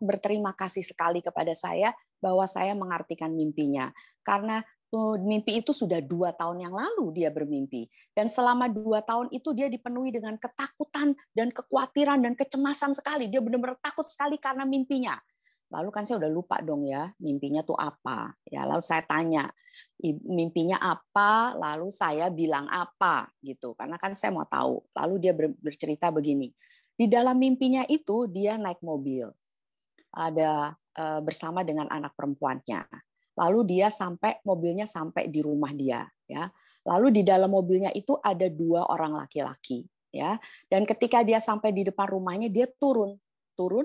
berterima kasih sekali kepada saya bahwa saya mengartikan mimpinya. Karena mimpi itu sudah 2 tahun yang lalu dia bermimpi. Dan selama 2 tahun itu dia dipenuhi dengan ketakutan dan kekhawatiran dan kecemasan sekali. Dia benar-benar takut sekali karena mimpinya. Lalu kan saya udah lupa dong ya, mimpinya tuh apa. Ya, lalu saya tanya, mimpinya apa, lalu saya bilang apa gitu. Karena kan saya mau tahu. Lalu dia bercerita begini. Di dalam mimpinya itu dia naik mobil. Ada bersama dengan anak perempuannya. Lalu dia mobilnya sampai di rumah dia ya. Lalu di dalam mobilnya itu ada 2 orang laki-laki ya. Dan ketika dia sampai di depan rumahnya dia turun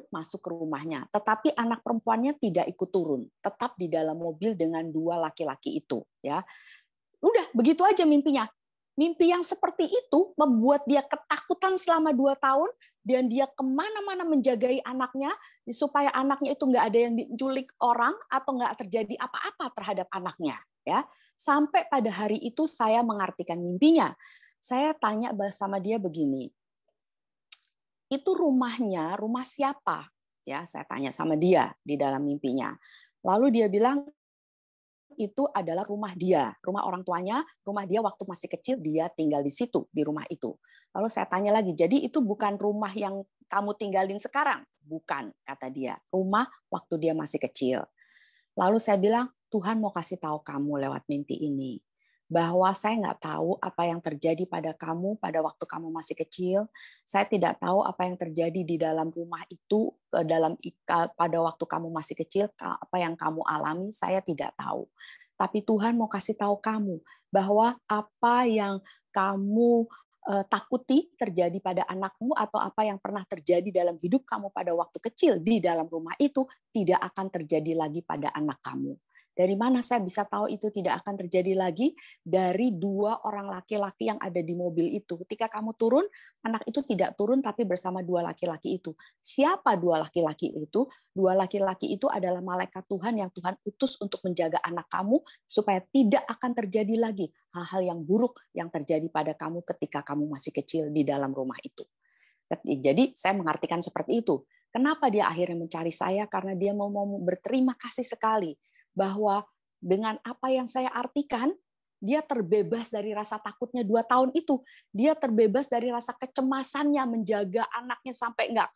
masuk ke rumahnya, tetapi anak perempuannya tidak ikut turun, tetap di dalam mobil dengan 2 laki-laki itu ya. Udah begitu aja mimpinya. Mimpi yang seperti itu membuat dia ketakutan selama 2 tahun dan dia kemana-mana menjagai anaknya supaya anaknya itu nggak ada yang diculik orang atau nggak terjadi apa-apa terhadap anaknya ya. Sampai pada hari itu saya mengartikan mimpinya. Saya tanya sama dia begini, itu rumahnya, rumah siapa? Ya, saya tanya sama dia di dalam mimpinya. Lalu dia bilang itu adalah rumah dia, rumah orang tuanya, rumah dia waktu masih kecil dia tinggal di situ, di rumah itu. Lalu saya tanya lagi, jadi itu bukan rumah yang kamu tinggalin sekarang? Bukan, kata dia. Rumah waktu dia masih kecil. Lalu saya bilang, Tuhan mau kasih tahu kamu lewat mimpi ini bahwa saya nggak tahu apa yang terjadi pada kamu pada waktu kamu masih kecil. Saya tidak tahu apa yang terjadi di dalam rumah itu pada waktu kamu masih kecil, apa yang kamu alami, saya tidak tahu. Tapi Tuhan mau kasih tahu kamu bahwa apa yang kamu takuti terjadi pada anakmu atau apa yang pernah terjadi dalam hidup kamu pada waktu kecil di dalam rumah itu tidak akan terjadi lagi pada anak kamu. Dari mana saya bisa tahu itu tidak akan terjadi lagi? Dari 2 orang laki-laki yang ada di mobil itu. Ketika kamu turun, anak itu tidak turun tapi bersama 2 laki-laki itu. Siapa 2 laki-laki itu? 2 laki-laki itu adalah malaikat Tuhan yang Tuhan utus untuk menjaga anak kamu supaya tidak akan terjadi lagi hal-hal yang buruk yang terjadi pada kamu ketika kamu masih kecil di dalam rumah itu. Jadi saya mengartikan seperti itu. Kenapa dia akhirnya mencari saya? Karena dia mau berterima kasih sekali bahwa dengan apa yang saya artikan, dia terbebas dari rasa takutnya 2 tahun itu. Dia terbebas dari rasa kecemasannya menjaga anaknya sampai nggak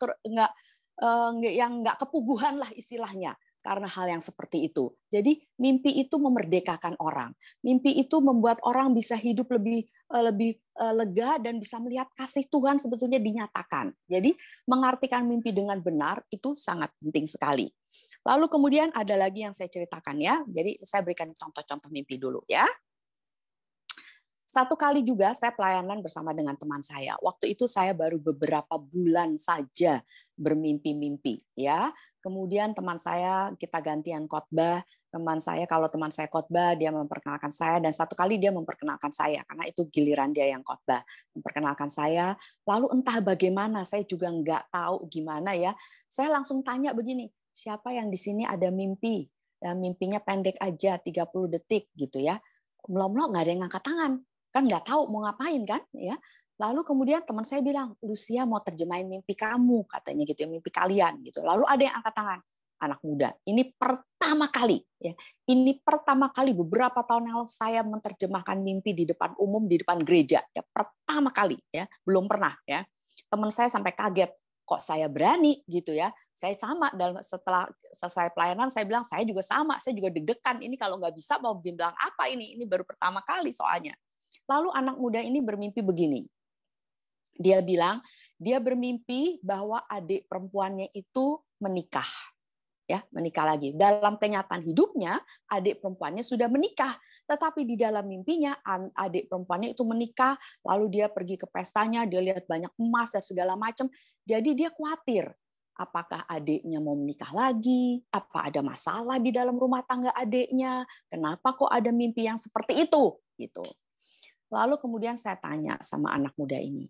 kepuguhan lah istilahnya. Karena hal yang seperti itu. Jadi mimpi itu memerdekakan orang. Mimpi itu membuat orang bisa hidup lebih lega dan bisa melihat kasih Tuhan sebetulnya dinyatakan. Jadi mengartikan mimpi dengan benar itu sangat penting sekali. Lalu kemudian ada lagi yang saya ceritakan ya. Jadi saya berikan contoh-contoh mimpi dulu ya. Satu kali juga saya pelayanan bersama dengan teman saya. Waktu itu saya baru beberapa bulan saja bermimpi-mimpi ya. Kemudian teman saya kita gantian khotbah. Kalau teman saya khotbah dia memperkenalkan saya dan satu kali dia memperkenalkan saya karena itu giliran dia yang khotbah. Memperkenalkan saya. Lalu entah bagaimana saya juga nggak tahu gimana ya. Saya langsung tanya begini, siapa yang di sini ada mimpi? Dan mimpinya pendek aja 30 detik gitu ya. Melom-melom nggak ada yang ngangkat tangan. Kan nggak tahu mau ngapain kan ya. Lalu kemudian teman saya bilang, Lucia mau terjemahin mimpi kamu katanya gitu ya, mimpi kalian gitu. Lalu ada yang angkat tangan, anak muda. Ini pertama kali ya. Ini pertama kali beberapa tahun yang lalu saya menerjemahkan mimpi di depan umum di depan gereja ya, pertama kali ya, belum pernah ya. Teman saya sampai kaget, kok saya berani gitu ya. Saya sama setelah selesai pelayanan saya bilang saya juga sama, saya juga deg-degan ini kalau nggak bisa mau bilang apa ini baru pertama kali soalnya. Lalu anak muda ini bermimpi begini. Dia bilang, dia bermimpi bahwa adik perempuannya itu menikah. Ya, menikah lagi. Dalam kenyataan hidupnya, adik perempuannya sudah menikah. Tetapi di dalam mimpinya, adik perempuannya itu menikah, lalu dia pergi ke pestanya, dia lihat banyak emas dan segala macam. Jadi dia khawatir. Apakah adiknya mau menikah lagi? Apa ada masalah di dalam rumah tangga adiknya? Kenapa kok ada mimpi yang seperti itu? Gitu. Lalu kemudian saya tanya sama anak muda ini.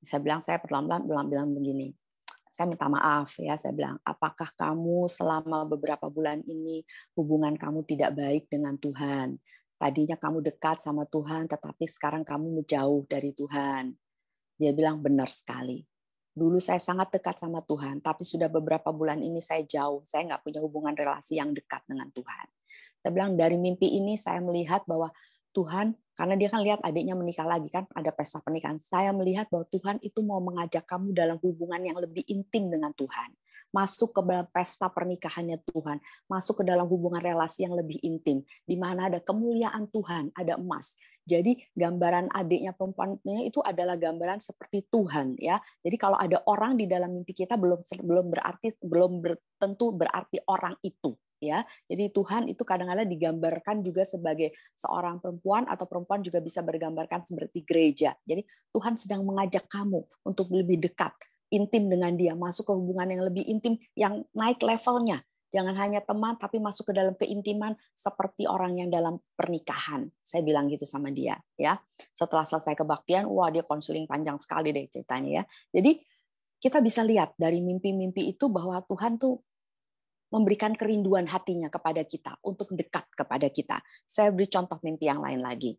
Saya perlahan-lahan bilang begini. Saya minta maaf ya, saya bilang, apakah kamu selama beberapa bulan ini hubungan kamu tidak baik dengan Tuhan? Tadinya kamu dekat sama Tuhan, tetapi sekarang kamu menjauh dari Tuhan. Dia bilang benar sekali. Dulu saya sangat dekat sama Tuhan, tapi sudah beberapa bulan ini saya jauh. Saya nggak punya hubungan relasi yang dekat dengan Tuhan. Saya bilang dari mimpi ini saya melihat bahwa Tuhan, karena dia kan lihat adiknya menikah lagi kan, ada pesta pernikahan. Saya melihat bahwa Tuhan itu mau mengajak kamu dalam hubungan yang lebih intim dengan Tuhan. Masuk ke dalam pesta pernikahannya Tuhan. Masuk ke dalam hubungan relasi yang lebih intim. Di mana ada kemuliaan Tuhan, ada emas. Jadi gambaran adiknya perempuannya itu adalah gambaran seperti Tuhan ya. Jadi kalau ada orang di dalam mimpi kita belum tentu berarti orang itu. Ya, jadi Tuhan itu kadang-kadang digambarkan juga sebagai seorang perempuan atau perempuan juga bisa bergambarkan seperti gereja. Jadi Tuhan sedang mengajak kamu untuk lebih dekat, intim dengan Dia, masuk ke hubungan yang lebih intim, yang naik levelnya. Jangan hanya teman, tapi masuk ke dalam keintiman seperti orang yang dalam pernikahan. Saya bilang gitu sama dia. Ya, setelah selesai kebaktian, wah dia konseling panjang sekali deh ceritanya ya. Jadi kita bisa lihat dari mimpi-mimpi itu bahwa Tuhan tuh memberikan kerinduan hatinya kepada kita untuk dekat kepada kita. Saya beri contoh mimpi yang lain lagi.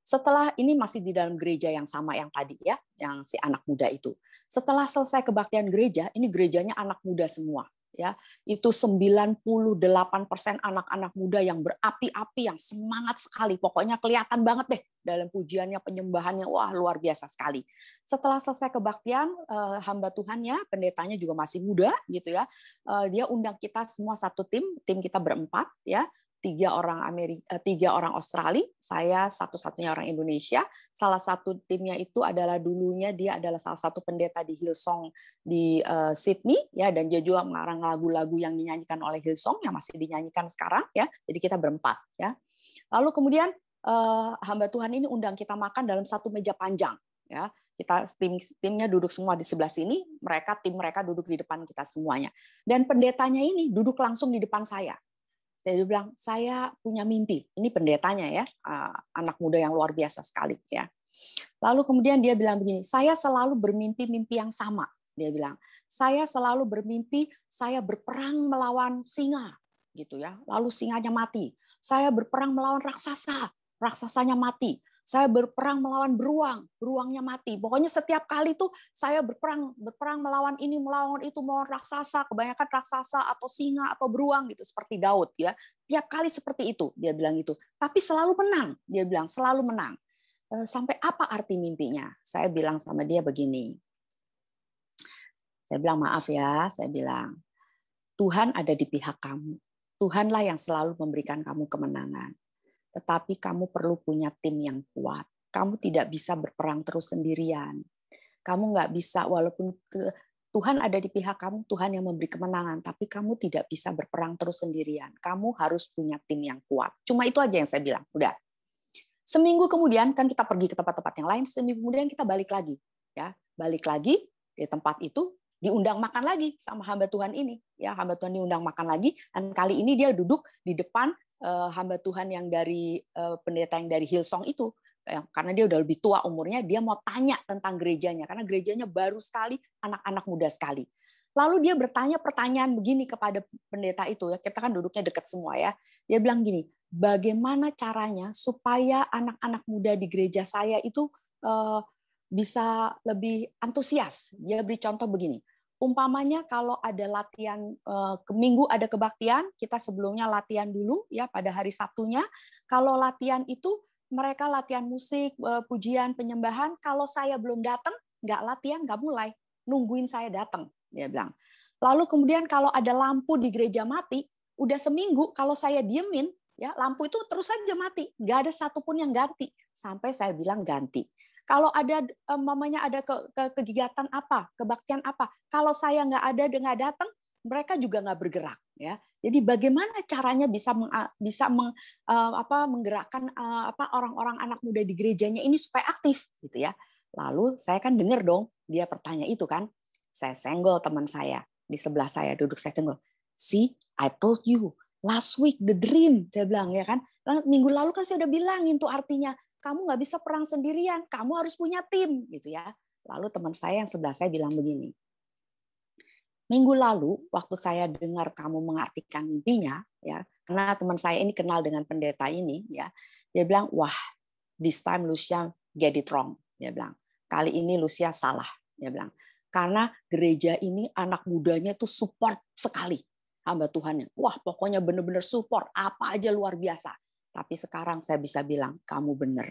Setelah ini masih di dalam gereja yang sama yang tadi ya, yang si anak muda itu. Setelah selesai kebaktian gereja, ini gerejanya anak muda semua. Ya, itu 98% anak-anak muda yang berapi-api, yang semangat sekali. Pokoknya kelihatan banget deh dalam pujiannya, penyembahannya, wah luar biasa sekali. Setelah selesai kebaktian, hamba Tuhannya, pendetanya juga masih muda gitu ya. Dia undang kita semua satu tim kita berempat ya. 3 orang Australia, saya satu-satunya orang Indonesia. Salah satu timnya itu adalah dulunya dia adalah salah satu pendeta di Hillsong di Sydney ya, dan dia juga mengarang lagu-lagu yang dinyanyikan oleh Hillsong yang masih dinyanyikan sekarang ya. Jadi kita berempat ya. Lalu kemudian hamba Tuhan ini undang kita makan dalam satu meja panjang ya. Kita timnya duduk semua di sebelah sini, tim mereka duduk di depan kita semuanya. Dan pendetanya ini duduk langsung di depan saya. Dia bilang, saya punya mimpi. Ini pendetanya ya, anak muda yang luar biasa sekali ya. Lalu kemudian dia bilang begini, saya selalu bermimpi mimpi yang sama. Dia bilang, saya selalu bermimpi saya berperang melawan singa, gitu ya. Lalu singanya mati. Saya berperang melawan raksasa, raksasanya mati. Saya berperang melawan beruang, beruangnya mati. Pokoknya setiap kali tuh saya berperang melawan ini, melawan itu, melawan raksasa, kebanyakan raksasa atau singa atau beruang gitu, seperti Daud ya. Tiap kali seperti itu, dia bilang itu. Tapi selalu menang, dia bilang selalu menang. Sampai apa arti mimpinya? Saya bilang sama dia begini. Saya bilang, maaf ya, saya bilang, Tuhan ada di pihak kamu. Tuhanlah yang selalu memberikan kamu kemenangan. Tetapi kamu perlu punya tim yang kuat. Kamu tidak bisa berperang terus sendirian. Kamu nggak bisa, walaupun Tuhan ada di pihak kamu, Tuhan yang memberi kemenangan, tapi kamu tidak bisa berperang terus sendirian. Kamu harus punya tim yang kuat. Cuma itu aja yang saya bilang. Udah. Seminggu kemudian kan kita pergi ke tempat-tempat yang lain, seminggu kemudian kita balik lagi. Ya, balik lagi di tempat itu, diundang makan lagi sama hamba Tuhan ini. Ya, hamba Tuhan diundang makan lagi, dan kali ini dia duduk di depan hamba Tuhan yang dari pendeta yang dari Hillsong itu. Karena dia udah lebih tua umurnya, dia mau tanya tentang gerejanya, karena gerejanya baru sekali, anak-anak muda sekali. Lalu dia bertanya pertanyaan begini kepada pendeta itu, ya kita kan duduknya dekat semua ya. Dia bilang gini, bagaimana caranya supaya anak-anak muda di gereja saya itu bisa lebih antusias. Dia beri contoh begini, umpamanya kalau ada latihan ke minggu ada kebaktian, kita sebelumnya latihan dulu ya pada hari Sabtunya. Kalau latihan itu mereka latihan musik, pujian, penyembahan. Kalau saya belum datang, nggak latihan, nggak mulai, nungguin saya datang. Dia bilang. Lalu kemudian kalau ada lampu di gereja mati, udah seminggu kalau saya diemin, ya lampu itu terus saja mati, nggak ada satupun yang ganti. Sampai saya bilang ganti. Kalau ada mamanya ada kegiatan apa, kebaktian apa, kalau saya nggak ada dan nggak datang, mereka juga nggak bergerak. Ya, jadi bagaimana caranya bisa menggerakkan orang-orang anak muda di gerejanya ini supaya aktif, gitu ya. Lalu saya kan dengar dong dia bertanya itu kan. Saya senggol teman saya di sebelah saya duduk, saya senggol. See, I told you last week the dream, saya bilang ya kan. Minggu lalu kan saya udah bilangin tuh artinya kamu nggak bisa perang sendirian, kamu harus punya tim, gitu ya. Lalu teman saya yang sebelah saya bilang begini. Minggu lalu waktu saya dengar kamu mengartikan mimpinya, ya, karena teman saya ini kenal dengan pendeta ini, ya, dia bilang, wah, this time Lucia get it wrong, dia bilang. Kali ini Lucia salah, dia bilang. Karena gereja ini anak mudanya itu support sekali hamba Tuhannya. Wah, pokoknya benar-benar support, apa aja luar biasa. Tapi sekarang saya bisa bilang, kamu benar.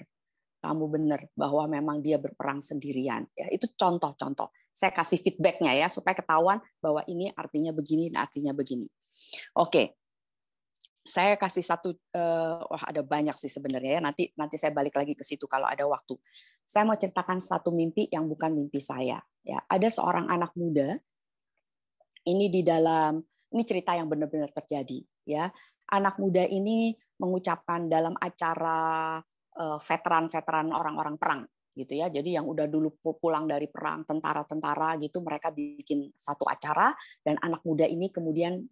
Kamu benar bahwa memang dia berperang sendirian. Ya, itu contoh-contoh. Saya kasih feedback-nya ya, supaya ketahuan bahwa ini artinya begini, artinya begini. Oke. Saya kasih satu, ada banyak sih sebenarnya ya. Nanti saya balik lagi ke situ kalau ada waktu. Saya mau ceritakan satu mimpi yang bukan mimpi saya. Ya, ada seorang anak muda. Ini ini cerita yang benar-benar terjadi. Ya, anak muda ini mengucapkan dalam acara veteran-veteran orang-orang perang, gitu ya. Jadi yang udah dulu pulang dari perang, tentara-tentara gitu, mereka bikin satu acara dan anak muda ini kemudian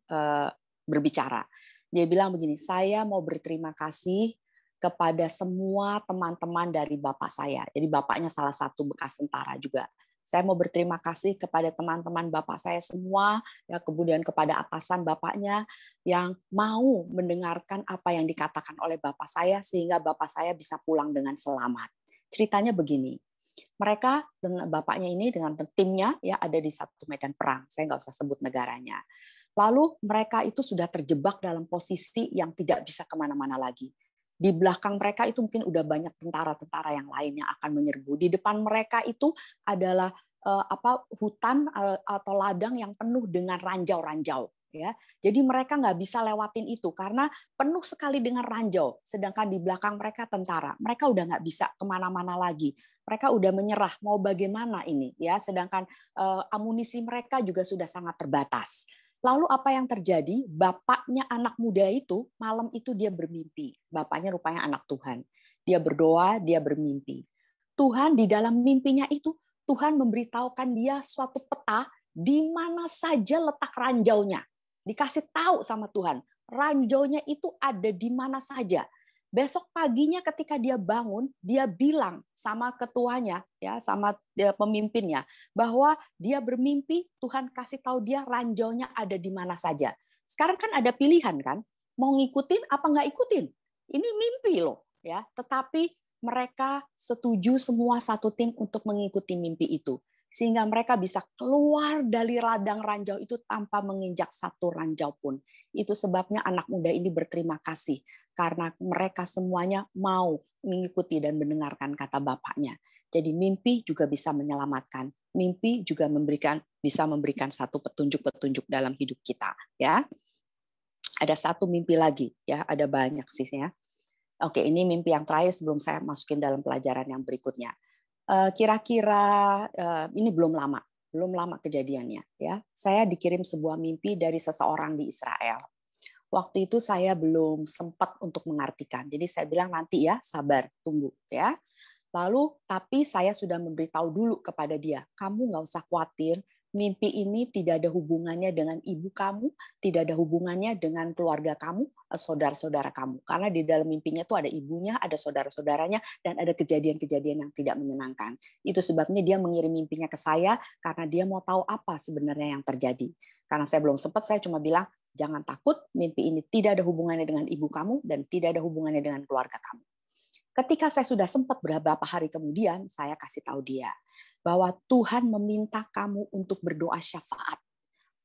berbicara. Dia bilang begini, saya mau berterima kasih kepada semua teman-teman dari bapak saya. Jadi bapaknya salah satu bekas tentara juga. Saya mau berterima kasih kepada teman-teman bapak saya semua, ya kemudian kepada atasan bapaknya yang mau mendengarkan apa yang dikatakan oleh bapak saya sehingga bapak saya bisa pulang dengan selamat. Ceritanya begini. Mereka dengan bapaknya ini dengan timnya ya ada di satu medan perang. Saya nggak usah sebut negaranya. Lalu mereka itu sudah terjebak dalam posisi yang tidak bisa kemana-mana lagi. Di belakang mereka itu mungkin udah banyak tentara-tentara yang lain yang akan menyerbu. Di depan mereka itu adalah hutan atau ladang yang penuh dengan ranjau-ranjau. Ya, jadi mereka nggak bisa lewatin itu karena penuh sekali dengan ranjau. Sedangkan di belakang mereka tentara. Mereka udah nggak bisa kemana-mana lagi. Mereka udah menyerah. Mau bagaimana ini? Ya, sedangkan amunisi mereka juga sudah sangat terbatas. Lalu apa yang terjadi? Bapaknya anak muda itu malam itu dia bermimpi. Bapaknya rupanya anak Tuhan. Dia berdoa, dia bermimpi. Tuhan di dalam mimpinya itu, Tuhan memberitahukan dia suatu peta di mana saja letak ranjaunya. Dikasih tahu sama Tuhan. ranjaunya itu ada di mana saja. Besok paginya ketika dia bangun, dia bilang sama ketuanya, ya, sama pemimpinnya, bahwa dia bermimpi, Tuhan kasih tahu dia ranjaunya ada di mana saja. Sekarang kan ada pilihan kan, mau ngikutin apa nggak ikutin. Ini mimpi loh, ya. Tetapi mereka setuju semua satu tim untuk mengikuti mimpi itu, sehingga mereka bisa keluar dari ladang ranjau itu tanpa menginjak satu ranjau pun. Itu sebabnya anak muda ini berterima kasih, karena mereka semuanya mau mengikuti dan mendengarkan kata bapaknya. Jadi mimpi juga bisa menyelamatkan. Mimpi juga bisa memberikan satu petunjuk-petunjuk dalam hidup kita. Ya, ada satu mimpi lagi. Ya, ada banyak sih ya. Oke, ini mimpi yang terakhir sebelum saya masukin dalam pelajaran yang berikutnya. Kira-kira ini belum lama kejadiannya. Ya, saya dikirim sebuah mimpi dari seseorang di Israel. Waktu itu saya belum sempat untuk mengartikan. Jadi saya bilang nanti ya, sabar, tunggu ya. Lalu tapi saya sudah memberitahu dulu kepada dia, kamu nggak usah khawatir, mimpi ini tidak ada hubungannya dengan ibu kamu, tidak ada hubungannya dengan keluarga kamu, saudara-saudara kamu. Karena di dalam mimpinya itu ada ibunya, ada saudara-saudaranya, dan ada kejadian-kejadian yang tidak menyenangkan. Itu sebabnya dia mengirim mimpinya ke saya, karena dia mau tahu apa sebenarnya yang terjadi. Karena saya belum sempat, saya cuma bilang, jangan takut, mimpi ini tidak ada hubungannya dengan ibu kamu dan tidak ada hubungannya dengan keluarga kamu. Ketika saya sudah sempat beberapa hari kemudian, saya kasih tahu dia bahwa Tuhan meminta kamu untuk berdoa syafaat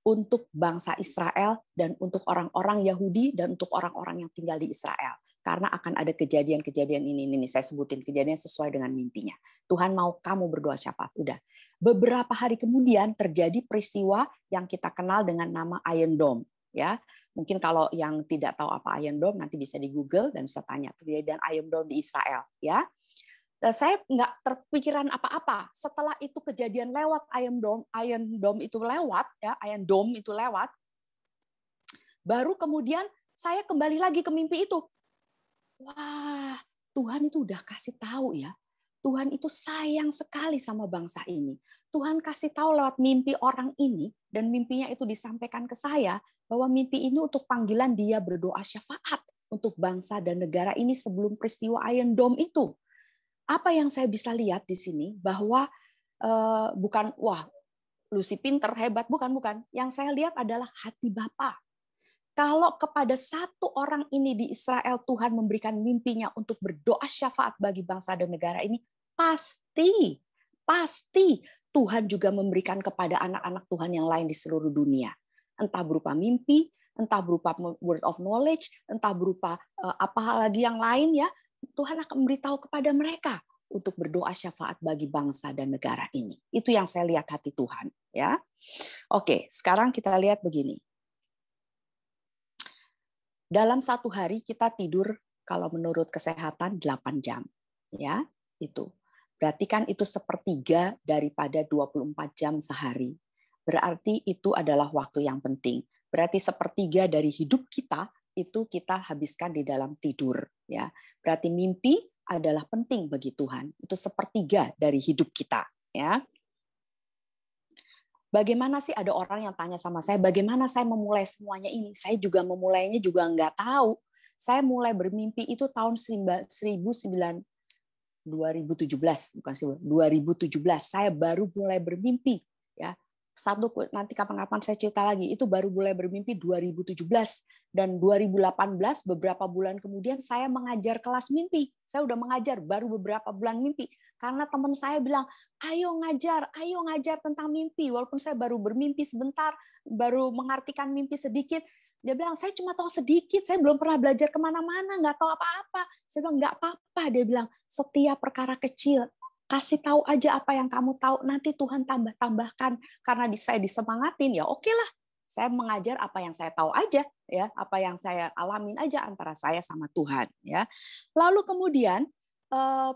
untuk bangsa Israel dan untuk orang-orang Yahudi dan untuk orang-orang yang tinggal di Israel. Karena akan ada kejadian-kejadian ini saya sebutin kejadian sesuai dengan mimpinya. Tuhan mau kamu berdoa syafaat. Udah. Beberapa hari kemudian terjadi peristiwa yang kita kenal dengan nama Iron Dome. Ya, mungkin kalau yang tidak tahu apa Iron Dome nanti bisa di Google dan bisa tanya kejadian Iron Dome di Israel. Ya, saya nggak terpikiran apa-apa. Setelah itu kejadian lewat Iron Dome itu lewat, ya Iron Dome itu lewat. Baru kemudian saya kembali lagi ke mimpi itu. Wah, Tuhan itu udah kasih tahu ya. Tuhan itu sayang sekali sama bangsa ini. Tuhan kasih tahu lewat mimpi orang ini, dan mimpinya itu disampaikan ke saya, bahwa mimpi ini untuk panggilan dia berdoa syafaat untuk bangsa dan negara ini sebelum peristiwa Iron Dome itu. Apa yang saya bisa lihat di sini, bahwa bukan, wah, Lucy pinter, hebat, bukan. Yang saya lihat adalah hati Bapa. Kalau kepada satu orang ini di Israel Tuhan memberikan mimpinya untuk berdoa syafaat bagi bangsa dan negara ini, pasti Tuhan juga memberikan kepada anak-anak Tuhan yang lain di seluruh dunia. Entah berupa mimpi, entah berupa word of knowledge, entah berupa apa hal lagi yang lain ya, Tuhan akan memberitahu kepada mereka untuk berdoa syafaat bagi bangsa dan negara ini. Itu yang saya lihat hati Tuhan, ya. Oke, sekarang kita lihat begini. Dalam satu hari kita tidur kalau menurut kesehatan 8 jam, ya. Itu. Berarti kan itu sepertiga daripada 24 jam sehari. Berarti itu adalah waktu yang penting. Berarti sepertiga dari hidup kita itu kita habiskan di dalam tidur, ya. Berarti mimpi adalah penting bagi Tuhan. Itu sepertiga dari hidup kita, ya. Bagaimana sih, ada orang yang tanya sama saya, bagaimana saya memulai semuanya ini? Saya juga memulainya juga nggak tahu. Saya mulai bermimpi itu tahun 2017, bukan 2017. Saya baru mulai bermimpi, ya. Nanti kapan-kapan saya cerita lagi, itu baru mulai bermimpi 2017, dan 2018 beberapa bulan kemudian saya mengajar kelas mimpi. Saya udah mengajar baru beberapa bulan mimpi, karena teman saya bilang, ayo ngajar tentang mimpi, walaupun saya baru bermimpi sebentar, baru mengartikan mimpi sedikit. Dia bilang, saya cuma tahu sedikit, saya belum pernah belajar kemana-mana, nggak tahu apa-apa. Saya bilang, nggak apa-apa. Dia bilang, setiap perkara kecil, kasih tahu aja apa yang kamu tahu, nanti Tuhan tambah-tambahkan. Karena saya disemangatin, ya oke lah. Saya mengajar apa yang saya tahu aja, ya, apa yang saya alamin aja antara saya sama Tuhan, ya. Lalu kemudian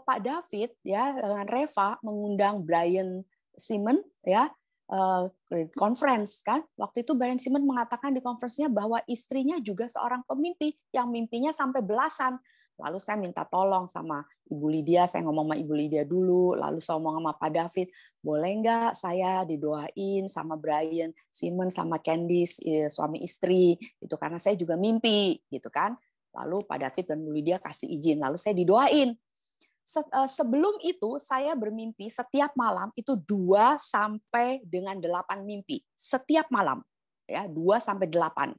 Pak David, ya, dengan Reva mengundang Brian Simon, ya, conference kan. Waktu itu Brian Simon mengatakan di conference-nya bahwa istrinya juga seorang pemimpi yang mimpinya sampai belasan. Lalu saya minta tolong sama Ibu Lydia, saya ngomong sama Ibu Lydia dulu, lalu saya ngomong sama Pak David, boleh nggak saya didoain sama Brian, Simon, sama Candice, suami istri, itu karena saya juga mimpi, gitu kan. Lalu Pak David dan Bu Lydia kasih izin, lalu saya didoain. Sebelum itu saya bermimpi setiap malam itu 2 sampai dengan 8 mimpi setiap malam, ya 2 sampai 8.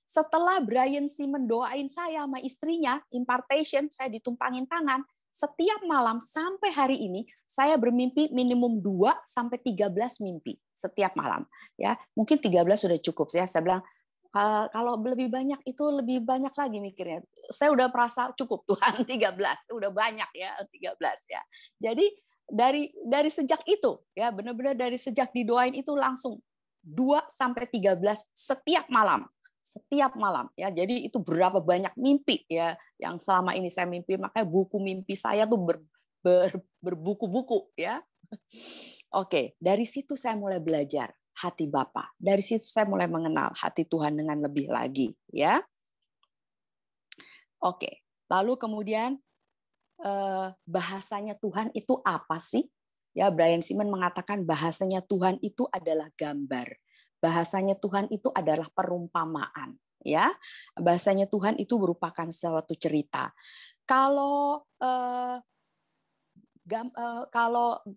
Setelah Brian Simon doain saya sama istrinya, impartation, saya ditumpangin tangan, setiap malam sampai hari ini saya bermimpi minimum 2 sampai 13 mimpi setiap malam. Ya, mungkin 13 sudah cukup ya. Saya bilang kalau lebih banyak itu lebih banyak lagi mikirnya. Saya udah merasa cukup Tuhan 13, udah banyak ya 13 ya. Jadi dari sejak itu ya, benar-benar dari sejak didoain itu langsung 2 sampai 13 setiap malam. Setiap malam ya. Jadi itu berapa banyak mimpi ya yang selama ini saya mimpi, makanya buku mimpi saya tuh berbuku-buku ya. Oke, dari situ saya mulai belajar hati Bapa. Dari situ saya mulai mengenal hati Tuhan dengan lebih lagi ya. Oke, lalu kemudian bahasanya Tuhan itu apa sih? Ya, Brian Simon mengatakan bahasanya Tuhan itu adalah gambar. Bahasanya Tuhan itu adalah perumpamaan, ya. Bahasanya Tuhan itu merupakan suatu cerita. Kalau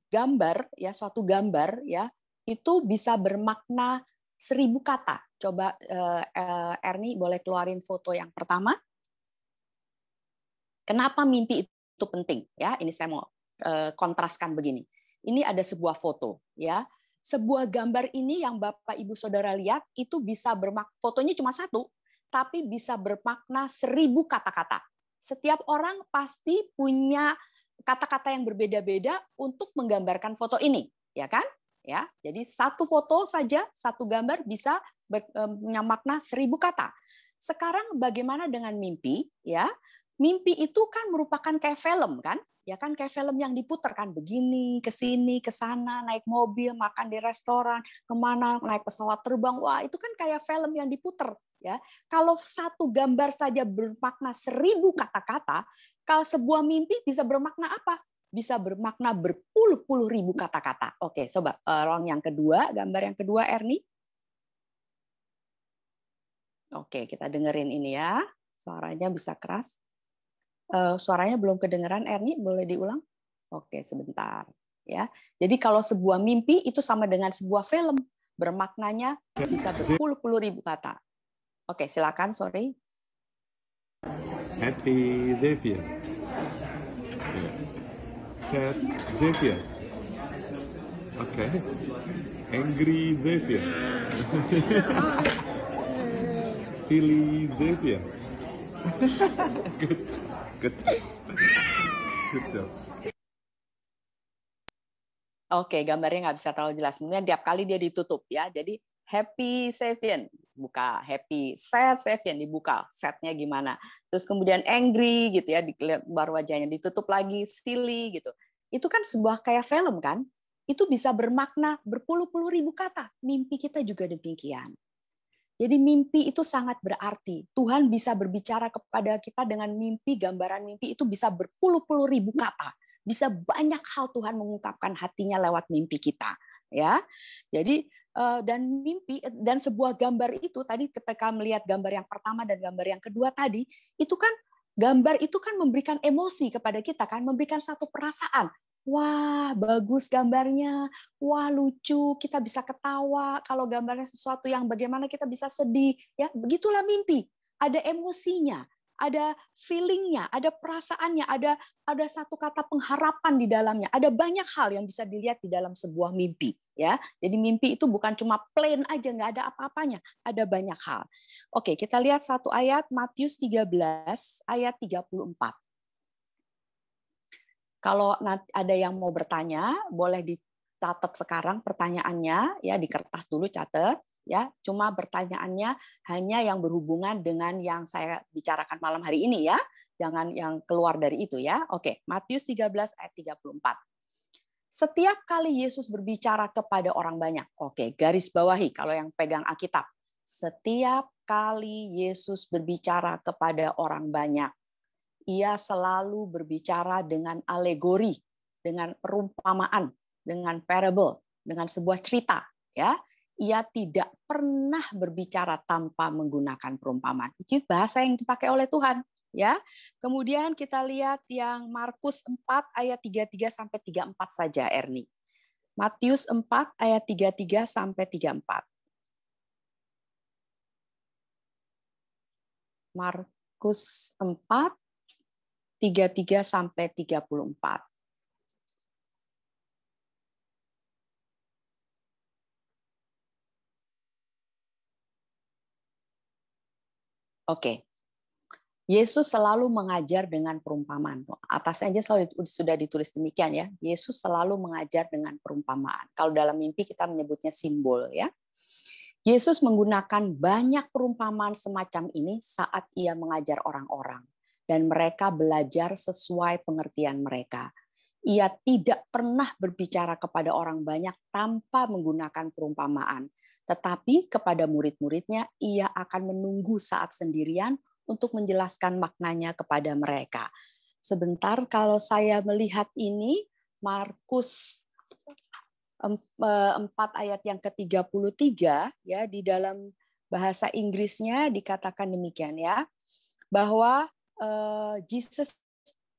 gambar ya, suatu gambar ya, itu bisa bermakna 1000 kata. Coba Ernie boleh keluarin foto yang pertama. Kenapa mimpi itu penting? Ya, ini saya mau kontraskan begini. Ini ada sebuah foto, ya. Sebuah gambar ini yang Bapak Ibu Saudara lihat itu bisa fotonya cuma satu, tapi bisa bermakna 1000 kata-kata. Setiap orang pasti punya kata-kata yang berbeda-beda untuk menggambarkan foto ini, ya kan? Ya, jadi satu foto saja, satu gambar bisa punya makna 1000 kata. Sekarang bagaimana dengan mimpi? Ya, mimpi itu kan merupakan kayak film kan? Ya kan, kayak film yang diputar kan, begini, ke sini, ke sana, naik mobil, makan di restoran, kemana, naik pesawat terbang. Wah, itu kan kayak film yang diputar. Ya, kalau satu gambar saja bermakna 1000 kata-kata, kalau sebuah mimpi bisa bermakna apa? Bisa bermakna berpuluh-puluh ribu kata-kata. Oke, coba ruang yang kedua, gambar yang kedua, Ernie. Oke, kita dengerin ini ya. Suaranya bisa keras. Suaranya belum kedengeran, Ernie, boleh diulang? Oke, sebentar. Ya, jadi kalau sebuah mimpi itu sama dengan sebuah film, bermaknanya bisa berpuluh-puluh ribu kata. Oke, silakan, sorry. Happy Xavier. Sad Xavier. Okay. Angry Xavier. Silly Xavier. Good job. Oke, gambarnya nggak bisa terlalu jelas. Kemudian tiap kali dia ditutup ya. Jadi happy Xavier buka, happy sad Xavier dibuka, sadnya gimana. Terus kemudian angry gitu ya, dilihat baru wajahnya, ditutup lagi silly gitu. Itu kan sebuah kayak film kan? Itu bisa bermakna berpuluh-puluh ribu kata. Mimpi kita juga demikian. Jadi mimpi itu sangat berarti. Tuhan bisa berbicara kepada kita dengan mimpi, gambaran mimpi itu bisa berpuluh-puluh ribu kata. Bisa banyak hal Tuhan mengungkapkan hatinya lewat mimpi kita. Ya, jadi dan mimpi dan sebuah gambar itu tadi ketika melihat gambar yang pertama dan gambar yang kedua tadi, itu kan gambar itu kan memberikan emosi kepada kita kan, memberikan satu perasaan. Wah, bagus gambarnya. Wah, lucu. Kita bisa ketawa. Kalau gambarnya sesuatu yang bagaimana kita bisa sedih. Ya, begitulah mimpi. Ada emosinya, ada feelingnya, ada perasaannya, ada satu kata pengharapan di dalamnya. Ada banyak hal yang bisa dilihat di dalam sebuah mimpi. Ya, jadi mimpi itu bukan cuma plain aja, nggak ada apa-apanya. Ada banyak hal. Oke, kita lihat satu ayat, Matius 13 ayat 34. Kalau ada yang mau bertanya, boleh dicatat sekarang pertanyaannya, ya di kertas dulu catat, ya. Cuma pertanyaannya hanya yang berhubungan dengan yang saya bicarakan malam hari ini ya. Jangan yang keluar dari itu ya. Oke, Matius 13 ayat 34. Setiap kali Yesus berbicara kepada orang banyak. Oke, garis bawahi kalau yang pegang Alkitab. Setiap kali Yesus berbicara kepada orang banyak, ia selalu berbicara dengan alegori, dengan perumpamaan, dengan parable, dengan sebuah cerita, ya. Ia tidak pernah berbicara tanpa menggunakan perumpamaan. Itu bahasa yang dipakai oleh Tuhan, ya. Kemudian kita lihat yang Markus 4 ayat 33 sampai 34 saja, Erni. Matius 4 ayat 33 sampai 34. Markus 4 33 sampai 34. Oke. Yesus selalu mengajar dengan perumpamaan. Atasnya aja selalu sudah ditulis demikian ya. Yesus selalu mengajar dengan perumpamaan. Kalau dalam mimpi kita menyebutnya simbol ya. Yesus menggunakan banyak perumpamaan semacam ini saat ia mengajar orang-orang dan mereka belajar sesuai pengertian mereka. Ia tidak pernah berbicara kepada orang banyak tanpa menggunakan perumpamaan. Tetapi kepada murid-muridnya, ia akan menunggu saat sendirian untuk menjelaskan maknanya kepada mereka. Sebentar, kalau saya melihat ini, Markus 4 ayat yang ke-33, ya, di dalam bahasa Inggrisnya dikatakan demikian ya, bahwa Jesus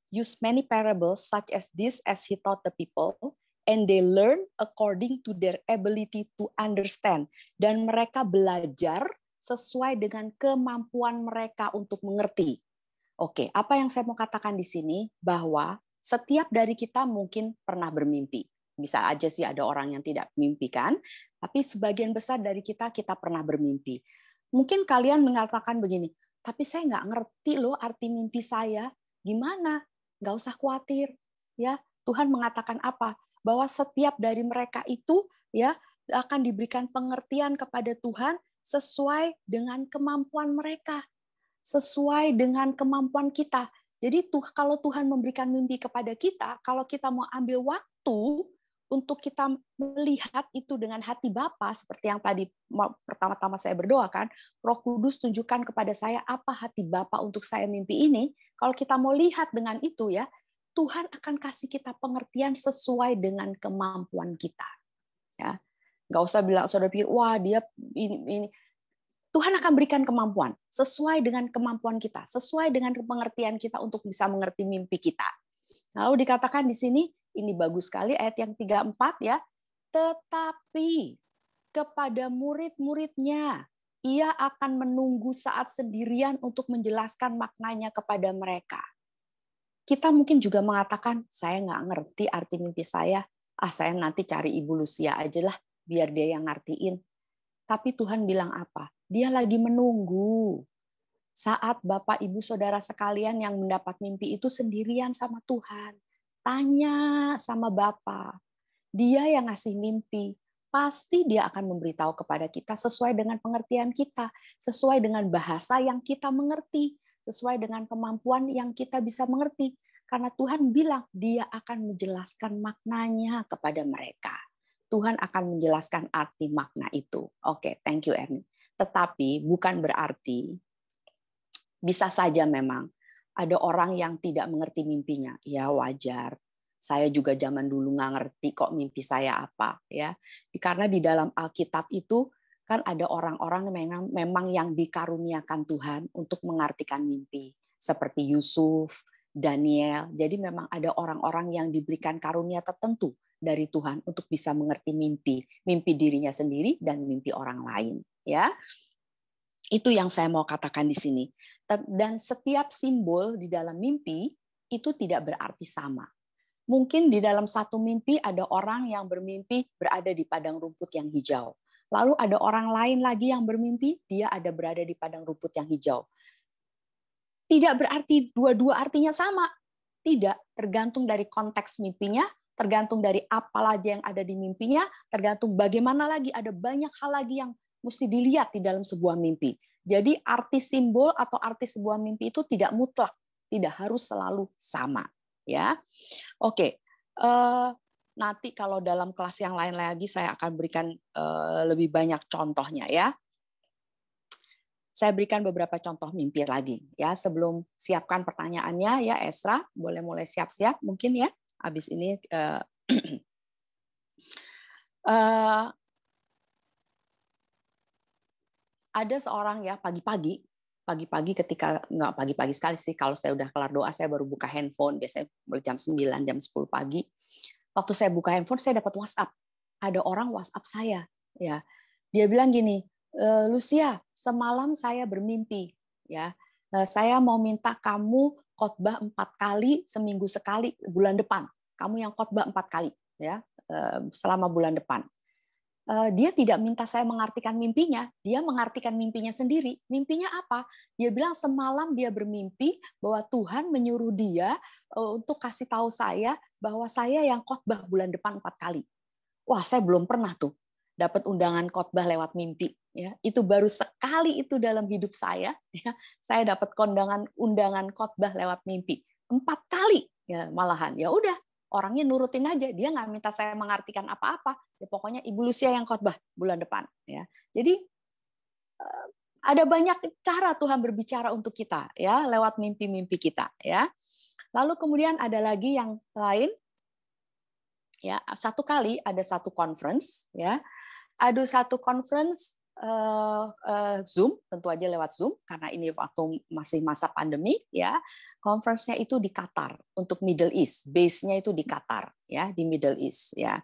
used many parables such as this as he taught the people, and they learn according to their ability to understand. Dan mereka belajar sesuai dengan kemampuan mereka untuk mengerti. Oke, apa yang saya mau katakan di sini, bahwa setiap dari kita mungkin pernah bermimpi. Bisa aja sih ada orang yang tidak mimpi kan, tapi sebagian besar dari kita pernah bermimpi. Mungkin kalian mengatakan begini, tapi saya nggak ngerti loh arti mimpi saya. Gimana? Nggak usah khawatir. Ya, Tuhan mengatakan apa? Bahwa setiap dari mereka itu ya akan diberikan pengertian kepada Tuhan sesuai dengan kemampuan mereka, sesuai dengan kemampuan kita. Jadi kalau Tuhan memberikan mimpi kepada kita, kalau kita mau ambil waktu untuk kita melihat itu dengan hati Bapa, seperti yang tadi pertama-tama saya berdoa kan, Roh Kudus tunjukkan kepada saya apa hati Bapa untuk saya mimpi ini. Kalau kita mau lihat dengan itu ya, Tuhan akan kasih kita pengertian sesuai dengan kemampuan kita. Ya, nggak usah bilang saudara pikir, wah dia ini. Tuhan akan berikan kemampuan sesuai dengan kemampuan kita, sesuai dengan pengertian kita untuk bisa mengerti mimpi kita. Lalu dikatakan di sini, ini bagus sekali ayat yang 34 ya. Tetapi kepada murid-muridnya, ia akan menunggu saat sendirian untuk menjelaskan maknanya kepada mereka. Kita mungkin juga mengatakan, saya nggak ngerti arti mimpi saya. Saya nanti cari Ibu Lucia aja lah, biar dia yang ngertiin. Tapi Tuhan bilang apa? Dia lagi menunggu. Saat Bapak, Ibu, Saudara sekalian yang mendapat mimpi itu sendirian sama Tuhan. Tanya sama Bapak. Dia yang ngasih mimpi. Pasti dia akan memberitahu kepada kita sesuai dengan pengertian kita. Sesuai dengan bahasa yang kita mengerti. Sesuai dengan kemampuan yang kita bisa mengerti. Karena Tuhan bilang dia akan menjelaskan maknanya kepada mereka. Tuhan akan menjelaskan arti makna itu. Oke, thank you Ernie. Tetapi bukan berarti bisa saja memang ada orang yang tidak mengerti mimpinya. Ya wajar. Saya juga zaman dulu nggak ngerti kok mimpi saya apa. Ya, karena di dalam Alkitab itu kan ada orang-orang memang yang dikaruniakan Tuhan untuk mengartikan mimpi. Seperti Yusuf, Daniel. Jadi memang ada orang-orang yang diberikan karunia tertentu dari Tuhan untuk bisa mengerti mimpi dirinya sendiri dan mimpi orang lain. Ya, itu yang saya mau katakan di sini. Dan setiap simbol di dalam mimpi itu tidak berarti sama. Mungkin di dalam satu mimpi ada orang yang bermimpi berada di padang rumput yang hijau. Lalu ada orang lain lagi yang bermimpi dia ada berada di padang rumput yang hijau. Tidak berarti dua-dua artinya sama. Tidak, tergantung dari konteks mimpinya, tergantung dari apa aja yang ada di mimpinya, tergantung bagaimana lagi, ada banyak hal lagi yang mesti dilihat di dalam sebuah mimpi. Jadi arti simbol atau arti sebuah mimpi itu tidak mutlak, tidak harus selalu sama. Ya, oke. Nanti kalau dalam kelas yang lain lagi saya akan berikan lebih banyak contohnya ya. Saya berikan beberapa contoh mimpi lagi ya sebelum siapkan pertanyaannya ya Esra, boleh mulai siap-siap mungkin ya. Habis ini ada seorang ya pagi-pagi ketika nggak pagi-pagi sekali sih, kalau saya udah kelar doa saya baru buka handphone, biasanya jam 9 jam 10 pagi. Waktu saya buka handphone saya dapat WhatsApp. Ada orang WhatsApp saya ya. Dia bilang gini, Lucia, semalam saya bermimpi ya. Saya mau minta kamu khotbah 4 kali seminggu sekali bulan depan. Kamu yang khotbah 4 kali ya selama bulan depan. Dia tidak minta saya mengartikan mimpinya, dia mengartikan mimpinya sendiri. Mimpinya apa? Dia bilang semalam dia bermimpi bahwa Tuhan menyuruh dia untuk kasih tahu saya bahwa saya yang khotbah bulan depan 4 kali. Wah, saya belum pernah tuh dapat undangan khotbah lewat mimpi. Ya, itu baru sekali itu dalam hidup saya. Ya, saya dapat undangan khotbah lewat mimpi 4 kali. Ya, malahan ya udah. Orangnya nurutin aja, dia nggak minta saya mengartikan apa-apa. Ya, pokoknya Ibu Lucia yang khotbah bulan depan. Ya, jadi ada banyak cara Tuhan berbicara untuk kita, ya, lewat mimpi-mimpi kita. Ya, lalu kemudian ada lagi yang lain. Ya, satu kali ada satu conference. Ya, ada satu conference Zoom, tentu aja lewat Zoom karena ini waktu masih masa pandemi ya. Conference-nya itu di Qatar untuk Middle East, base-nya itu di Qatar ya, di Middle East ya.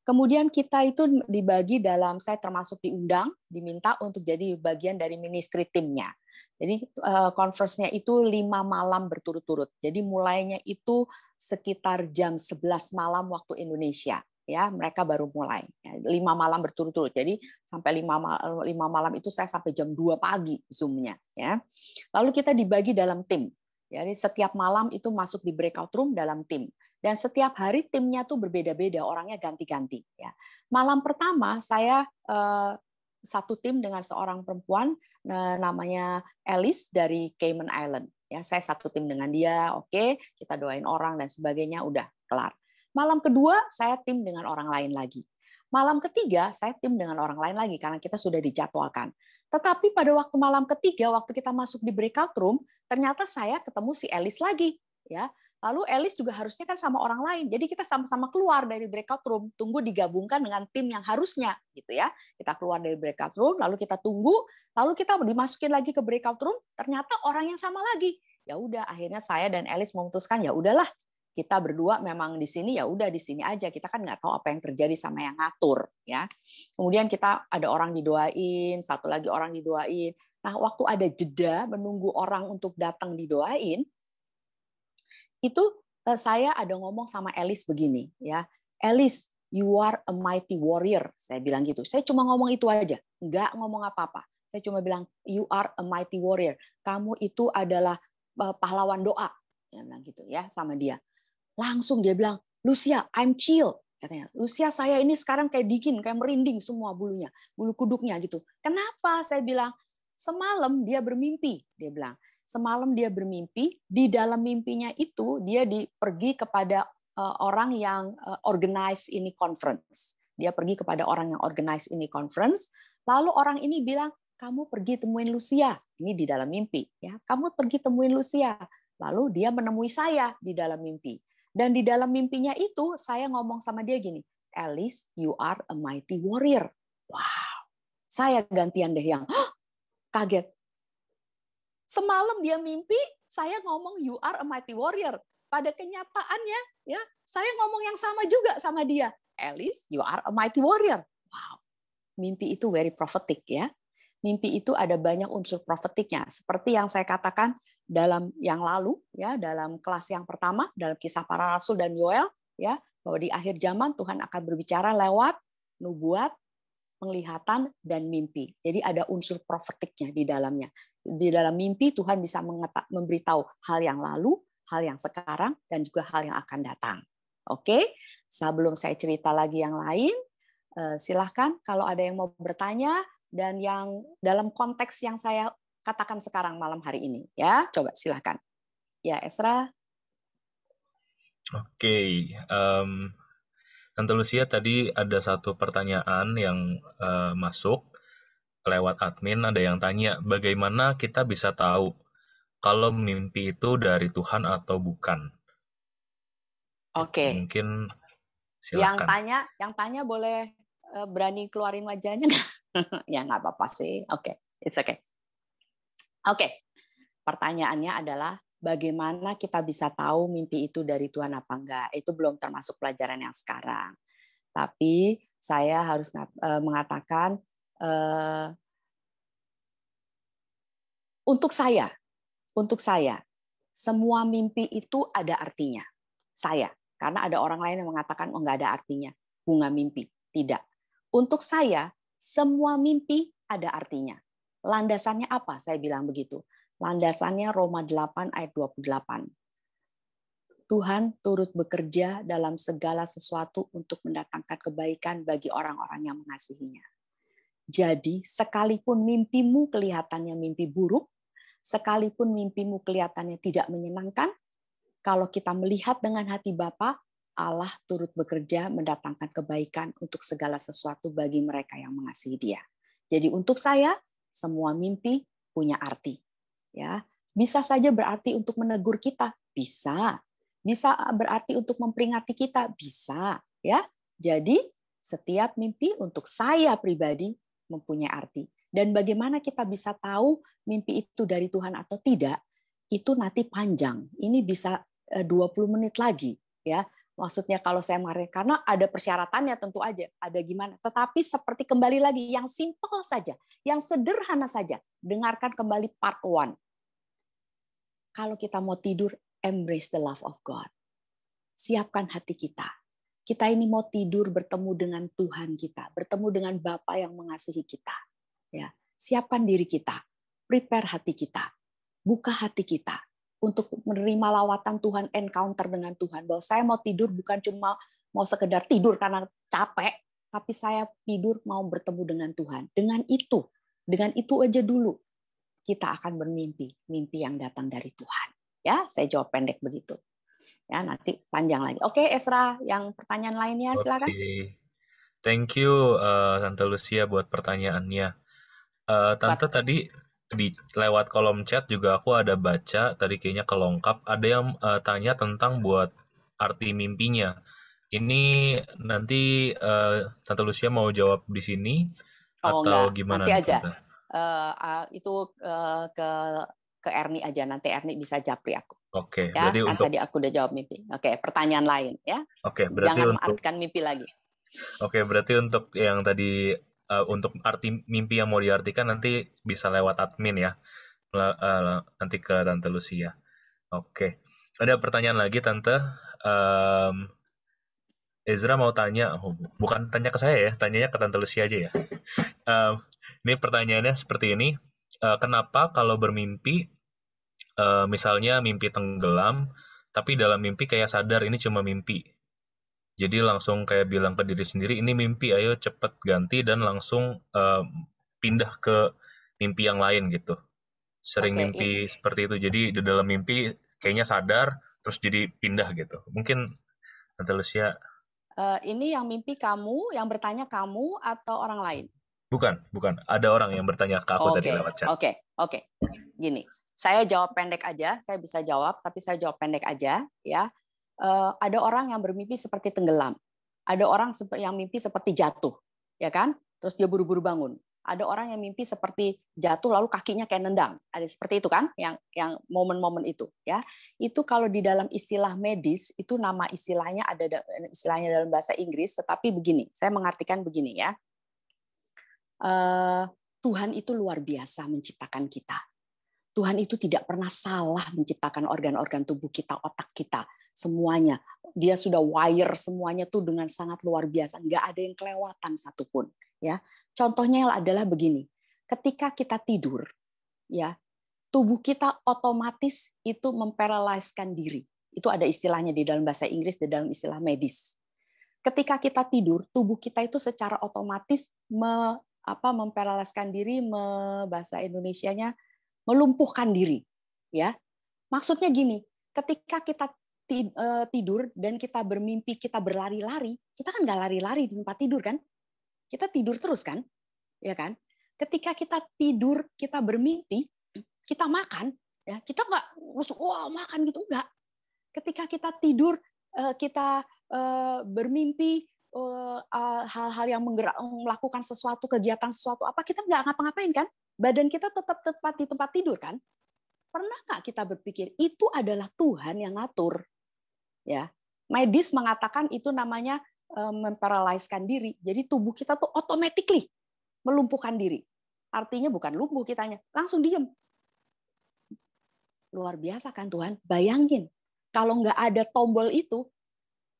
Kemudian kita itu dibagi dalam, saya termasuk diundang, diminta untuk jadi bagian dari ministry timnya. Jadi conference-nya itu 5 malam berturut-turut. Jadi mulainya itu sekitar jam 11 malam waktu Indonesia. Ya, mereka baru mulai 5 malam berturut-turut. Jadi sampai 5 malam itu saya sampai jam 2 pagi Zoom-nya ya. Lalu kita dibagi dalam tim. Jadi setiap malam itu masuk di breakout room dalam tim. Dan setiap hari timnya tuh berbeda-beda, orangnya ganti-ganti ya. Malam pertama saya satu tim dengan seorang perempuan namanya Alice dari Cayman Island. Ya, saya satu tim dengan dia, oke, kita doain orang dan sebagainya, udah kelar. Malam kedua, saya tim dengan orang lain lagi. Malam ketiga, saya tim dengan orang lain lagi, karena kita sudah dijadwalkan. Tetapi pada waktu malam ketiga, waktu kita masuk di breakout room, ternyata saya ketemu si Alice lagi. Ya. Lalu Alice juga harusnya kan sama orang lain. Jadi kita sama-sama keluar dari breakout room, tunggu digabungkan dengan tim yang harusnya. Gitu ya. Kita keluar dari breakout room, lalu kita tunggu, lalu kita dimasukin lagi ke breakout room, ternyata orang yang sama lagi. Ya udah, akhirnya saya dan Alice memutuskan, ya udahlah, kita berdua memang di sini, ya udah di sini aja, kita kan nggak tahu apa yang terjadi sama yang ngatur ya. Kemudian kita ada orang didoain, satu lagi orang didoain. Nah, waktu ada jeda menunggu orang untuk datang didoain, itu saya ada ngomong sama Alice begini ya, Alice, you are a mighty warrior, saya bilang gitu. Saya cuma ngomong itu aja, nggak ngomong apa-apa. Saya cuma bilang you are a mighty warrior, kamu itu adalah pahlawan doa, ya bilang gitu ya sama dia. Langsung dia bilang, Lucia, I'm chill. Katanya, Lucia, saya ini sekarang kayak dingin, kayak merinding semua bulunya, bulu kuduknya gitu. Kenapa? Saya bilang, semalam dia bermimpi. Dia bilang, semalam dia bermimpi, di dalam mimpinya itu dia pergi kepada orang yang organize ini conference. Dia pergi kepada orang yang organize ini conference, lalu orang ini bilang, kamu pergi temuin Lucia. Ini di dalam mimpi. Ya, kamu pergi temuin Lucia. Lalu dia menemui saya di dalam mimpi. Dan di dalam mimpinya itu, saya ngomong sama dia gini, Alice, you are a mighty warrior. Wow. Saya gantian deh yang kaget. Semalam dia mimpi, saya ngomong you are a mighty warrior. Pada kenyataannya, ya, saya ngomong yang sama juga sama dia. Alice, you are a mighty warrior. Wow. Mimpi itu very prophetic ya. Mimpi itu ada banyak unsur profetiknya, seperti yang saya katakan dalam yang lalu, ya, dalam kelas yang pertama, dalam kisah para rasul dan Yoel, ya, bahwa di akhir zaman Tuhan akan berbicara lewat nubuat, penglihatan, dan mimpi. Jadi ada unsur profetiknya di dalamnya. Di dalam mimpi Tuhan bisa memberitahu hal yang lalu, hal yang sekarang, dan juga hal yang akan datang. Oke, sebelum saya cerita lagi yang lain, silahkan kalau ada yang mau bertanya, dan yang dalam konteks yang saya katakan sekarang malam hari ini, ya, coba silahkan. Ya, Esra. Oke, Tante Lucia tadi ada satu pertanyaan yang masuk. lewat admin ada yang tanya, bagaimana kita bisa tahu kalau mimpi itu dari Tuhan atau bukan? Oke. Mungkin Yang silakan. tanya boleh berani keluarin wajahnya nggak? Ya nggak apa-apa sih. Oke, it's okay. Oke, pertanyaannya adalah bagaimana kita bisa tahu mimpi itu dari Tuhan apa enggak? Itu belum termasuk pelajaran yang sekarang. Tapi saya harus mengatakan untuk saya, semua mimpi itu ada artinya. Karena ada orang lain yang mengatakan oh nggak ada artinya, bunga mimpi. Tidak. Untuk saya, semua mimpi ada artinya. Landasannya apa? Saya bilang begitu. Landasannya Roma 8 ayat 28. Tuhan turut bekerja dalam segala sesuatu untuk mendatangkan kebaikan bagi orang-orang yang mengasihinya. Jadi, sekalipun mimpimu kelihatannya mimpi buruk, sekalipun mimpimu kelihatannya tidak menyenangkan, kalau kita melihat dengan hati Bapa, Allah turut bekerja mendatangkan kebaikan untuk segala sesuatu bagi mereka yang mengasihi Dia. Jadi untuk saya, semua mimpi punya arti. Ya, bisa saja berarti untuk menegur kita, bisa. Bisa berarti untuk memperingati kita, bisa. Ya, jadi setiap mimpi untuk saya pribadi mempunyai arti. Dan bagaimana kita bisa tahu mimpi itu dari Tuhan atau tidak? Itu nanti panjang. Ini bisa 20 menit lagi, ya. Maksudnya kalau saya marah karena ada persyaratannya tentu aja, ada gimana. Tetapi seperti kembali lagi yang simpel saja, yang sederhana saja. Dengarkan kembali part 1. Kalau kita mau tidur, embrace the love of God. Siapkan hati kita. Kita ini mau tidur bertemu dengan Tuhan kita, bertemu dengan Bapa yang mengasihi kita. Ya, siapkan diri kita, prepare hati kita, buka hati kita untuk menerima lawatan Tuhan, encounter dengan Tuhan. Bahwa saya mau tidur bukan cuma mau sekedar tidur karena capek, tapi saya tidur mau bertemu dengan Tuhan. Dengan itu aja dulu kita akan bermimpi, mimpi yang datang dari Tuhan. Ya, saya jawab pendek begitu. Ya, nanti panjang lagi. Oke, Ezra, yang pertanyaan lainnya silakan. Oke. Thank you Tante Lucia buat pertanyaannya. Tante tadi di lewat kolom chat juga aku ada baca tadi kayaknya kelongkap ada yang tanya tentang buat arti mimpinya. Ini nanti Tante Lucia mau jawab di sini atau enggak. gimana Nanti nih, aja. Tante? Itu ke Erni aja, nanti Erni bisa japri aku. Oke, Ya, berarti kan untuk tadi aku udah jawab mimpi. Oke, pertanyaan lain ya. Oke, berarti Jangan untuk mengartikan mimpi lagi. Oke, berarti untuk yang tadi untuk arti mimpi yang mau diartikan nanti bisa lewat admin ya. Nanti ke Tante Lucia. Oke. Ada pertanyaan lagi Tante. Ezra mau tanya, bukan tanya ke saya ya, tanyanya ke Tante Lucia aja ya. Ini pertanyaannya seperti ini. Kenapa kalau bermimpi, misalnya mimpi tenggelam, tapi dalam mimpi kayak sadar ini cuma mimpi. Jadi langsung kayak bilang ke diri sendiri, ini mimpi, ayo cepet ganti dan langsung pindah ke mimpi yang lain gitu. Sering mimpi seperti itu. Jadi di dalam mimpi kayaknya sadar, terus jadi pindah gitu. Mungkin Tante Lucia. Ini yang mimpi kamu, yang bertanya kamu atau orang lain? Bukan. Ada orang yang bertanya ke aku tadi lewat chat. Oke. Gini, saya jawab pendek aja. Saya bisa jawab, tapi saya jawab pendek aja. Ya, ada orang yang bermimpi seperti tenggelam. Ada orang yang mimpi seperti jatuh, ya kan? Terus dia buru-buru bangun. Ada orang yang mimpi seperti jatuh lalu kakinya kayak nendang. Ada seperti itu kan? Yang momen-momen itu, ya. Itu kalau di dalam istilah medis itu nama istilahnya ada istilahnya dalam bahasa Inggris, tetapi begini, saya mengartikan begini ya. Tuhan itu luar biasa menciptakan kita. Tuhan itu tidak pernah salah menciptakan organ-organ tubuh kita, otak kita, semuanya. Dia sudah wire semuanya tuh dengan sangat luar biasa, nggak ada yang kelewatan satupun. Ya, contohnya adalah begini. Ketika kita tidur, ya, tubuh kita otomatis itu memparalyskan diri. Itu ada istilahnya di dalam bahasa Inggris, di dalam istilah medis. Ketika kita tidur, tubuh kita itu secara otomatis memparalyskan diri, bahasa Indonesianya melumpuhkan diri, ya. Maksudnya gini, ketika kita tidur dan kita bermimpi kita berlari-lari, kita kan nggak lari-lari di tempat tidur kan? Kita tidur terus kan, ya kan? ketika kita tidur, kita bermimpi, kita makan, ya kita nggak wah makan gitu, enggak. Ketika kita tidur, kita bermimpi hal-hal yang melakukan sesuatu, kegiatan sesuatu apa, kita nggak ngapa-ngapain kan? Badan kita tetap di tempat tidur kan? Pernah nggak kita berpikir itu adalah Tuhan yang ngatur? Ya, medis mengatakan itu namanya memparalyskan diri. Jadi tubuh kita tuh automatically melumpuhkan diri. Artinya bukan lumpuh kitanya, langsung diem. Luar biasa kan Tuhan? Bayangin, kalau nggak ada tombol itu,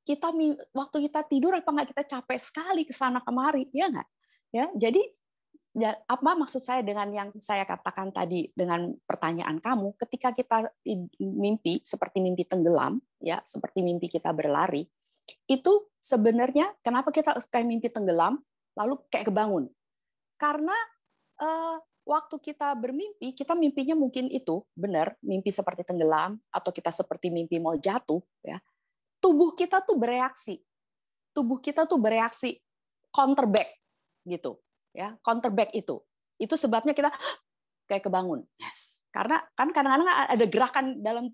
kita waktu kita tidur apa nggak kita capek sekali ke sana kemari, ya nggak? Ya, jadi apa maksud saya dengan yang saya katakan tadi dengan pertanyaan kamu, ketika kita mimpi seperti mimpi tenggelam, ya seperti mimpi kita berlari, itu sebenarnya kenapa kita kayak mimpi tenggelam lalu kayak kebangun? Karena waktu kita bermimpi, kita mimpinya mungkin itu benar, mimpi seperti tenggelam atau kita seperti mimpi mau jatuh, ya. Tubuh kita tuh bereaksi. Tubuh kita tuh bereaksi counter back gitu, ya. Counter back itu. Itu sebabnya kita kayak kebangun. Yes. Karena kan kadang-kadang ada gerakan dalam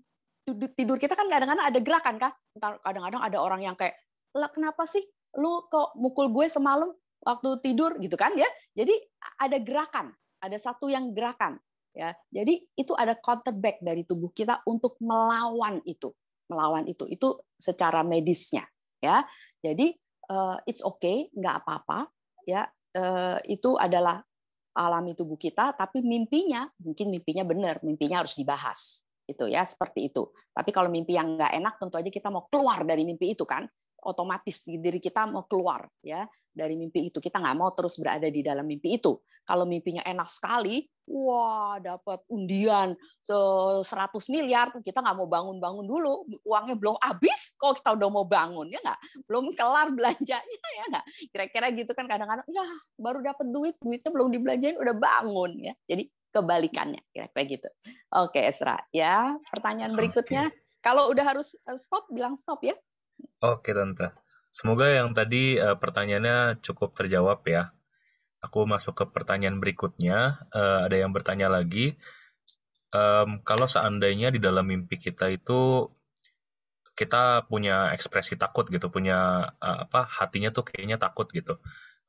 tidur kita kan kadang-kadang ada gerakan kan? Kadang-kadang ada orang yang kayak, "Lah kenapa sih lu kok mukul gue semalam waktu tidur?" gitu kan ya. Jadi ada gerakan, ada satu yang gerakan ya. Jadi itu ada counter back dari tubuh kita untuk melawan itu. Melawan itu secara medisnya ya. Jadi it's okay, nggak apa-apa ya. Itu adalah alami tubuh kita, tapi mimpinya mungkin mimpinya benar, mimpinya harus dibahas. Itu ya, seperti itu. Tapi kalau mimpi yang nggak enak tentu aja kita mau keluar dari mimpi itu kan. Otomatis diri kita mau keluar ya dari mimpi itu. Kita nggak mau terus berada di dalam mimpi itu. Kalau mimpinya enak sekali, wah dapat undian 100 miliar, kita nggak mau bangun-bangun dulu. Uangnya belum habis, kok kita udah mau bangun ya nggak? Belum kelar belanjanya ya nggak? Kira-kira gitu kan kadang-kadang, ya baru dapat duitnya belum dibelanjain udah bangun ya. Jadi kebalikannya kira-kira gitu. Oke Esra ya. Pertanyaan berikutnya, kalau udah harus stop bilang stop ya. Oke, Tante. Semoga yang tadi pertanyaannya cukup terjawab ya. Aku masuk ke pertanyaan berikutnya. Ada yang bertanya lagi, kalau seandainya di dalam mimpi kita itu kita punya ekspresi takut gitu, punya hatinya tuh kayaknya takut gitu.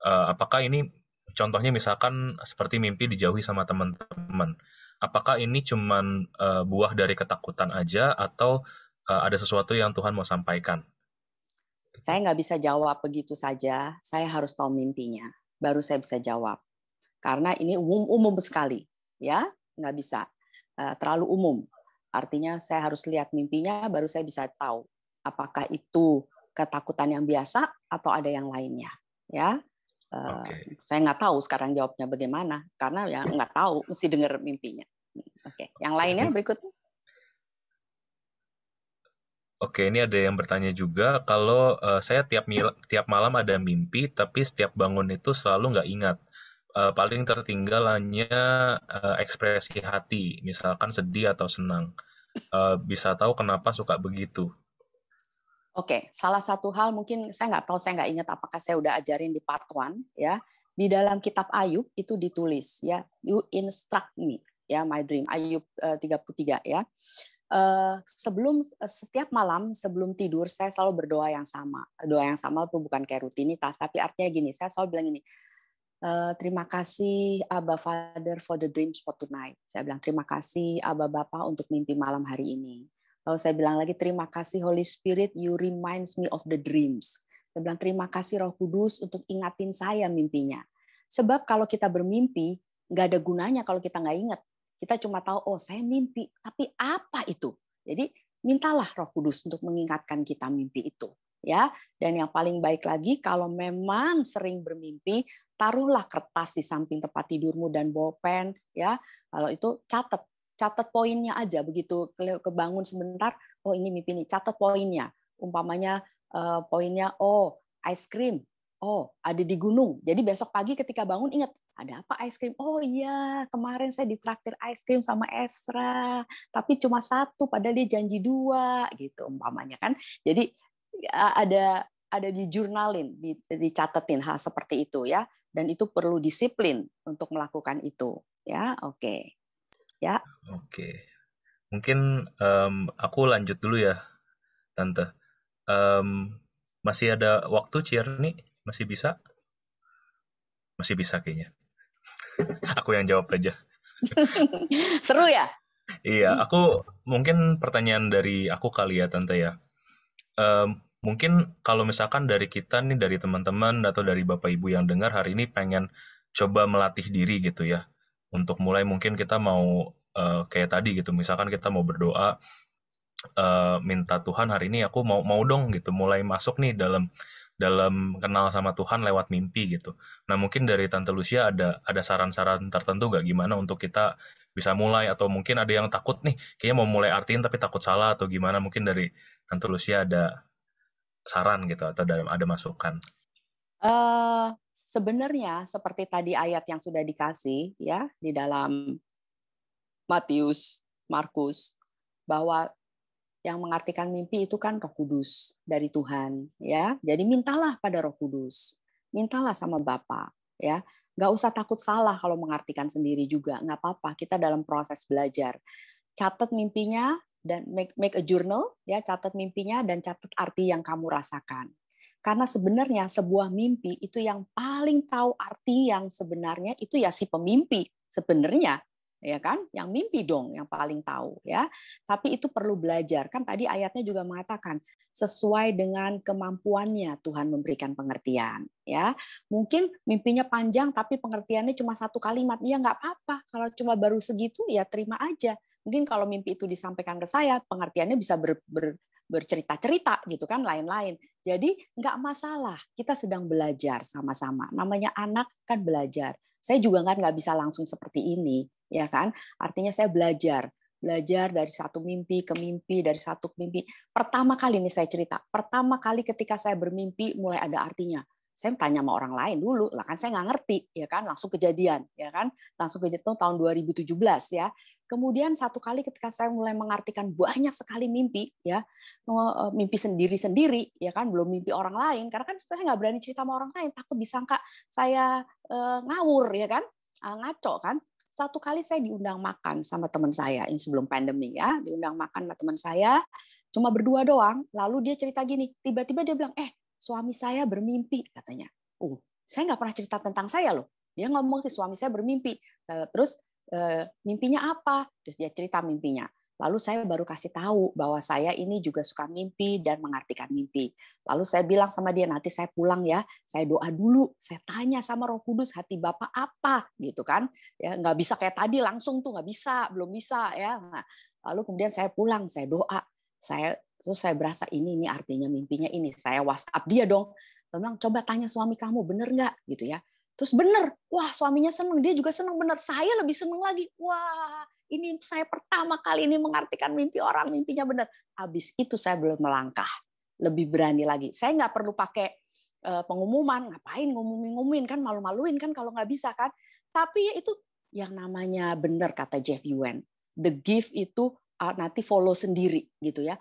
Apakah ini contohnya misalkan seperti mimpi dijauhi sama teman-teman? Apakah ini cuman buah dari ketakutan aja atau ada sesuatu yang Tuhan mau sampaikan? Saya nggak bisa jawab begitu saja. Saya harus tahu mimpinya, baru saya bisa jawab. Karena ini umum sekali, ya nggak bisa terlalu umum. Artinya saya harus lihat mimpinya, baru saya bisa tahu apakah itu ketakutan yang biasa atau ada yang lainnya. Ya, saya nggak tahu sekarang jawabnya bagaimana, karena ya nggak tahu, mesti dengar mimpinya. Oke, yang lainnya berikutnya. Oke, ini ada yang bertanya juga, kalau saya tiap malam ada mimpi, tapi setiap bangun itu selalu nggak ingat. Paling tertinggal hanya ekspresi hati, misalkan sedih atau senang. Bisa tahu kenapa suka begitu? Oke, salah satu hal mungkin saya nggak ingat apakah saya udah ajarin di part 1 ya. Di dalam kitab Ayub itu ditulis ya, you instruct me ya my dream, Ayub 33 ya. Setiap malam sebelum tidur saya selalu berdoa yang sama. Doa yang sama itu bukan kayak rutinitas, tapi artinya gini, saya selalu bilang gini, terima kasih Abba Father for the dreams for tonight. Saya bilang terima kasih Abba Bapa untuk mimpi malam hari ini. Lalu saya bilang lagi terima kasih Holy Spirit, you reminds me of the dreams. Saya bilang terima kasih Roh Kudus untuk ingatin saya mimpinya. Sebab kalau kita bermimpi nggak ada gunanya kalau kita nggak ingat. Kita cuma tahu, oh saya mimpi, tapi apa itu? Jadi mintalah Roh Kudus untuk mengingatkan kita mimpi itu, ya. Dan yang paling baik lagi, kalau memang sering bermimpi, taruhlah kertas di samping tempat tidurmu dan bolpen, ya. Kalau itu catat poinnya aja. Begitu kebangun sebentar, oh ini mimpi ini, catat poinnya. Umpamanya poinnya, oh ice cream, oh ada di gunung. Jadi besok pagi ketika bangun ingat, ada apa ice cream? Oh iya, kemarin saya ditraktir ice cream sama Esra, tapi cuma 1, padahal dia janji 2, gitu umpamanya kan. Jadi ada di jurnalin, dicatetin hal seperti itu ya. dan itu perlu disiplin untuk melakukan itu. Ya, oke. Ya. Oke. Mungkin aku lanjut dulu ya, Tante. Masih ada waktu, Cierni? Masih bisa? Masih bisa kayaknya. Aku yang jawab aja. Seru ya? Iya, aku mungkin pertanyaan dari aku kali ya, Tante ya. Mungkin kalau misalkan dari kita nih, dari teman-teman atau dari Bapak Ibu yang dengar hari ini pengen coba melatih diri gitu ya. Untuk mulai mungkin kita mau kayak tadi gitu, misalkan kita mau berdoa, minta Tuhan hari ini aku mau dong gitu, mulai masuk nih dalam kenal sama Tuhan lewat mimpi gitu. Nah mungkin dari Tante Lucia ada saran-saran tertentu gak gimana untuk kita bisa mulai, atau mungkin ada yang takut nih, kayaknya mau mulai artiin tapi takut salah atau gimana, mungkin dari Tante Lucia ada saran gitu atau ada masukan? Sebenarnya seperti tadi ayat yang sudah dikasih ya di dalam Matius, Markus, bahwa yang mengartikan mimpi itu kan Roh Kudus dari Tuhan, ya. Jadi mintalah pada Roh Kudus, mintalah sama Bapa, ya. Nggak usah takut salah kalau mengartikan sendiri juga, nggak apa-apa. Kita dalam proses belajar. Catat mimpinya dan make a journal, ya. Catat mimpinya dan catat arti yang kamu rasakan. Karena sebenarnya sebuah mimpi itu yang paling tahu arti yang sebenarnya itu ya si pemimpi sebenarnya. Ya kan, yang mimpi dong yang paling tahu ya. Tapi itu perlu belajar. Kan tadi ayatnya juga mengatakan sesuai dengan kemampuannya Tuhan memberikan pengertian ya. Mungkin mimpinya panjang tapi pengertiannya cuma satu kalimat. Ya nggak apa-apa. Kalau cuma baru segitu ya terima aja. Mungkin kalau mimpi itu disampaikan ke saya, pengertiannya bisa bercerita-cerita gitu kan, lain-lain. Jadi nggak masalah. Kita sedang belajar sama-sama. Namanya anak kan belajar. Saya juga kan nggak bisa langsung seperti ini. Ya kan, artinya saya belajar dari satu mimpi ke mimpi, dari satu mimpi. Pertama kali nih saya cerita, pertama kali ketika saya bermimpi mulai ada artinya. Saya tanya sama orang lain dulu, lah kan saya nggak ngerti, ya kan, langsung kejadian, ya kan, langsung kejadian tahun 2017 ya. Kemudian satu kali ketika saya mulai mengartikan banyak sekali mimpi, ya, mimpi sendiri-sendiri, ya kan, belum mimpi orang lain, karena kan saya nggak berani cerita sama orang lain, takut disangka saya ngawur, ya kan, ngaco kan. Satu kali saya diundang makan sama teman saya, ini sebelum pandemi ya, diundang makan sama teman saya, cuma berdua doang, lalu dia cerita gini, tiba-tiba dia bilang, suami saya bermimpi, katanya. Saya nggak pernah cerita tentang saya loh. Dia ngomong sih suami saya bermimpi. Terus mimpinya apa? Terus dia cerita mimpinya. Lalu saya baru kasih tahu bahwa saya ini juga suka mimpi dan mengartikan mimpi. Lalu saya bilang sama dia, nanti saya pulang ya, saya doa dulu, saya tanya sama Roh Kudus, hati Bapak apa, gitu kan? Ya nggak bisa kayak tadi langsung tuh, nggak bisa, belum bisa ya. Nah, lalu kemudian saya pulang, saya doa, terus saya berasa ini artinya mimpinya ini. Saya WhatsApp dia dong, dia bilang coba tanya suami kamu bener nggak, gitu ya. Terus bener, wah suaminya seneng, dia juga seneng bener, saya lebih seneng lagi, wah. Ini saya pertama kali ini mengartikan mimpi orang, mimpinya benar. Habis itu saya belum melangkah, lebih berani lagi. Saya nggak perlu pakai pengumuman, ngapain ngumumin kan, malu-maluin kan kalau nggak bisa kan. Tapi ya itu yang namanya benar kata Jeff Yuen. The gift itu nanti follow sendiri gitu ya.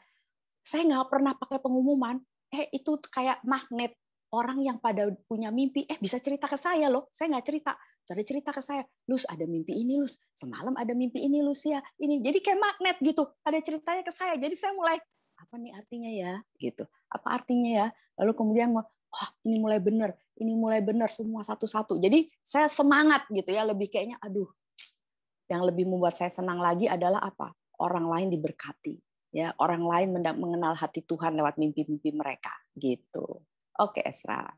Saya nggak pernah pakai pengumuman. Itu kayak magnet, orang yang pada punya mimpi, bisa cerita ke saya loh. Saya nggak cerita. Ada cerita ke saya, Lus ada mimpi ini Lus, semalam ada mimpi ini Lus ya, ini jadi kayak magnet gitu, ada ceritanya ke saya, jadi saya mulai apa nih artinya ya, gitu, apa artinya ya, lalu kemudian ini mulai benar semua satu-satu, jadi saya semangat gitu ya, lebih kayaknya aduh, yang lebih membuat saya senang lagi adalah apa, orang lain diberkati, ya orang lain mengenal hati Tuhan lewat mimpi-mimpi mereka, gitu. Oke Esra.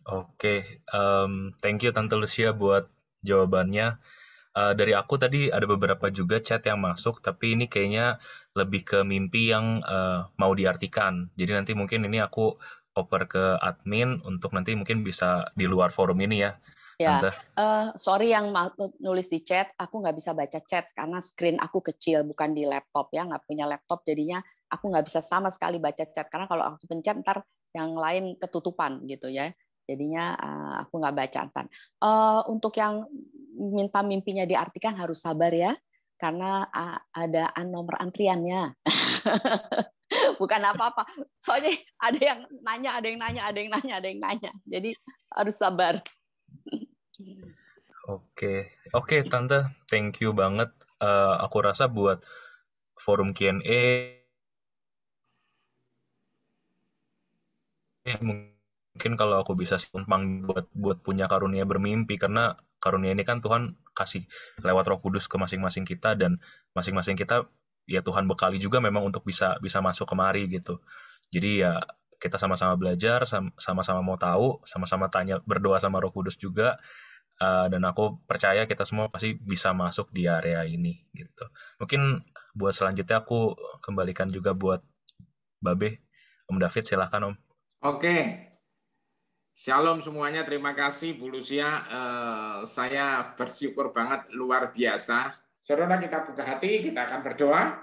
Oke, thank you Tante Lucia buat jawabannya. Dari aku tadi ada beberapa juga chat yang masuk, tapi ini kayaknya lebih ke mimpi yang mau diartikan. Jadi nanti mungkin ini aku oper ke admin untuk nanti mungkin bisa di luar forum ini ya. Ya, sorry yang nulis di chat, aku nggak bisa baca chat karena screen aku kecil, bukan di laptop ya, nggak punya laptop, jadinya aku nggak bisa sama sekali baca chat karena kalau aku pencet ntar yang lain ketutupan gitu ya. Jadinya aku nggak baca ntar. Untuk yang minta mimpinya diartikan harus sabar ya, karena ada nomor antriannya. Bukan apa-apa. Soalnya ada yang nanya. Jadi harus sabar. Oke, Tante, thank you banget. Aku rasa buat forum Q&A mungkin kalau aku bisa simpang buat punya karunia bermimpi, karena karunia ini kan Tuhan kasih lewat Roh Kudus ke masing-masing kita, dan masing-masing kita ya Tuhan bekali juga memang untuk bisa masuk kemari gitu. Jadi ya kita sama-sama belajar, sama-sama mau tahu, sama-sama tanya, berdoa sama Roh Kudus juga. Dan aku percaya kita semua pasti bisa masuk di area ini gitu. Mungkin buat selanjutnya aku kembalikan juga buat Babe. Om David, silakan Om. Oke. Shalom semuanya, terima kasih Bu Lucia. Saya bersyukur banget, luar biasa. Saudara, kita buka hati, kita akan berdoa.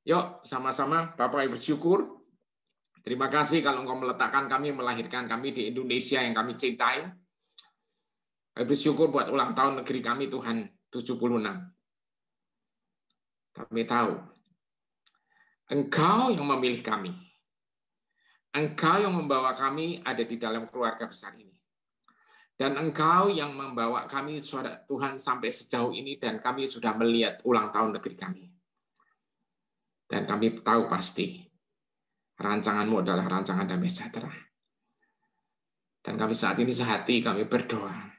Yuk, sama-sama Bapak Ibu bersyukur. Terima kasih kalau Engkau meletakkan kami, melahirkan kami di Indonesia yang kami cintai. Kami bersyukur buat ulang tahun negeri kami, Tuhan, 76. Kami tahu, Engkau yang memilih kami. Engkau yang membawa kami ada di dalam keluarga besar ini. Dan Engkau yang membawa kami, Tuhan, sampai sejauh ini, dan kami sudah melihat ulang tahun negeri kami. Dan kami tahu pasti, rancangan-Mu adalah rancangan damai sejahtera. Dan kami saat ini sehati, kami berdoa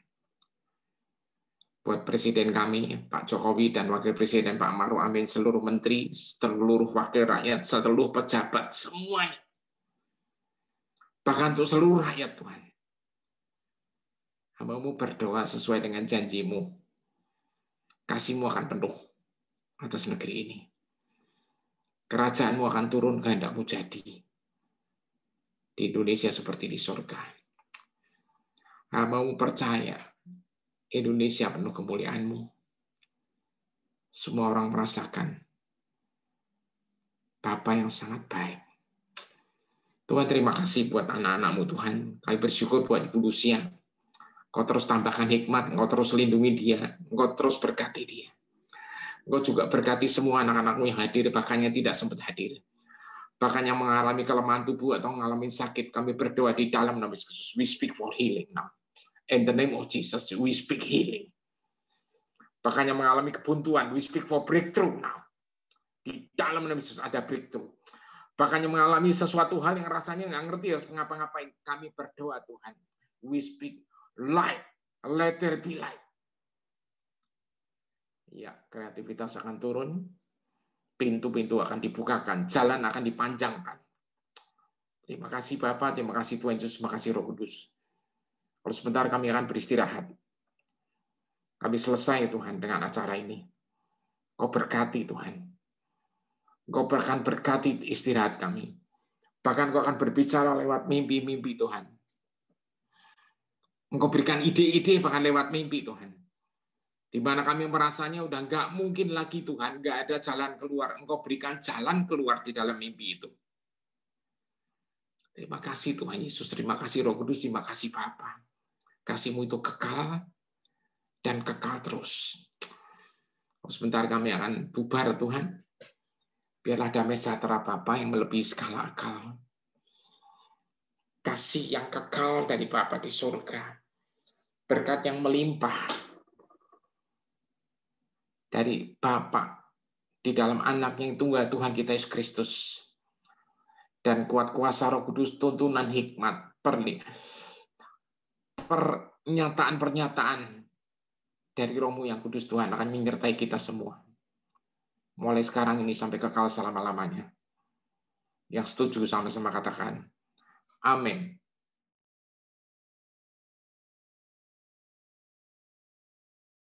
buat Presiden kami, Pak Jokowi, dan Wakil Presiden Pak Maruf Amin, seluruh menteri, seluruh wakil rakyat, seluruh pejabat, semuanya. Bahkan untuk seluruh rakyat, Tuhan. Hamba-Mu berdoa sesuai dengan janji-Mu. Kasih-Mu akan penuh atas negeri ini. Kerajaan-Mu akan turun, kehendak-Mu jadi. Di Indonesia seperti di surga. Hamba-Mu percaya, Indonesia penuh kemuliaan-Mu. Semua orang merasakan Bapa yang sangat baik. Tuhan, terima kasih buat anak-anak-Mu, Tuhan. Kami bersyukur buat Ibu Lucia. Engkau terus tambahkan hikmat, Engkau terus lindungi dia, Engkau terus berkati dia. Engkau juga berkati semua anak-anak-Mu yang hadir, bahkan yang tidak sempat hadir. Bahkan yang mengalami kelemahan tubuh atau mengalami sakit, kami berdoa di dalam nama Yesus. We speak for healing now. In the name of Jesus, we speak healing. Bahkan yang mengalami kebuntuan, we speak for breakthrough now. Di dalam nama Yesus ada breakthrough. Bahkan yang mengalami sesuatu hal yang rasanya nggak ngerti harus ngapa-ngapain, kami berdoa Tuhan. We speak light, let there be light. Ya, kreativitas akan turun, pintu-pintu akan dibukakan, jalan akan dipanjangkan. Terima kasih Bapak, terima kasih Tuhan Yesus, terima kasih Roh Kudus. Kalau sebentar kami akan beristirahat. Kami selesai Tuhan dengan acara ini. Kau berkati Tuhan. Kau akan berkati istirahat kami. Bahkan Kau akan berbicara lewat mimpi-mimpi Tuhan. Engkau berikan ide-ide bahkan lewat mimpi Tuhan. Di mana kami merasanya udah nggak mungkin lagi Tuhan, nggak ada jalan keluar. Engkau berikan jalan keluar di dalam mimpi itu. Terima kasih Tuhan Yesus, terima kasih Roh Kudus, terima kasih Bapa. Kasih-Mu itu kekal dan kekal terus. Sebentar kami akan bubar Tuhan. Biarlah damai sejahtera Bapa yang melebihi segala akal. Kasih yang kekal dari Bapa di surga. Berkat yang melimpah dari Bapa di dalam Anak yang tunggal Tuhan kita Yesus Kristus. Dan kuat kuasa Roh Kudus, tuntunan hikmat, pernyataan-pernyataan dari Roh-Mu yang kudus Tuhan akan menyertai kita semua. Mulai sekarang ini sampai kekal selama-lamanya. Yang setuju sama-sama katakan, amin.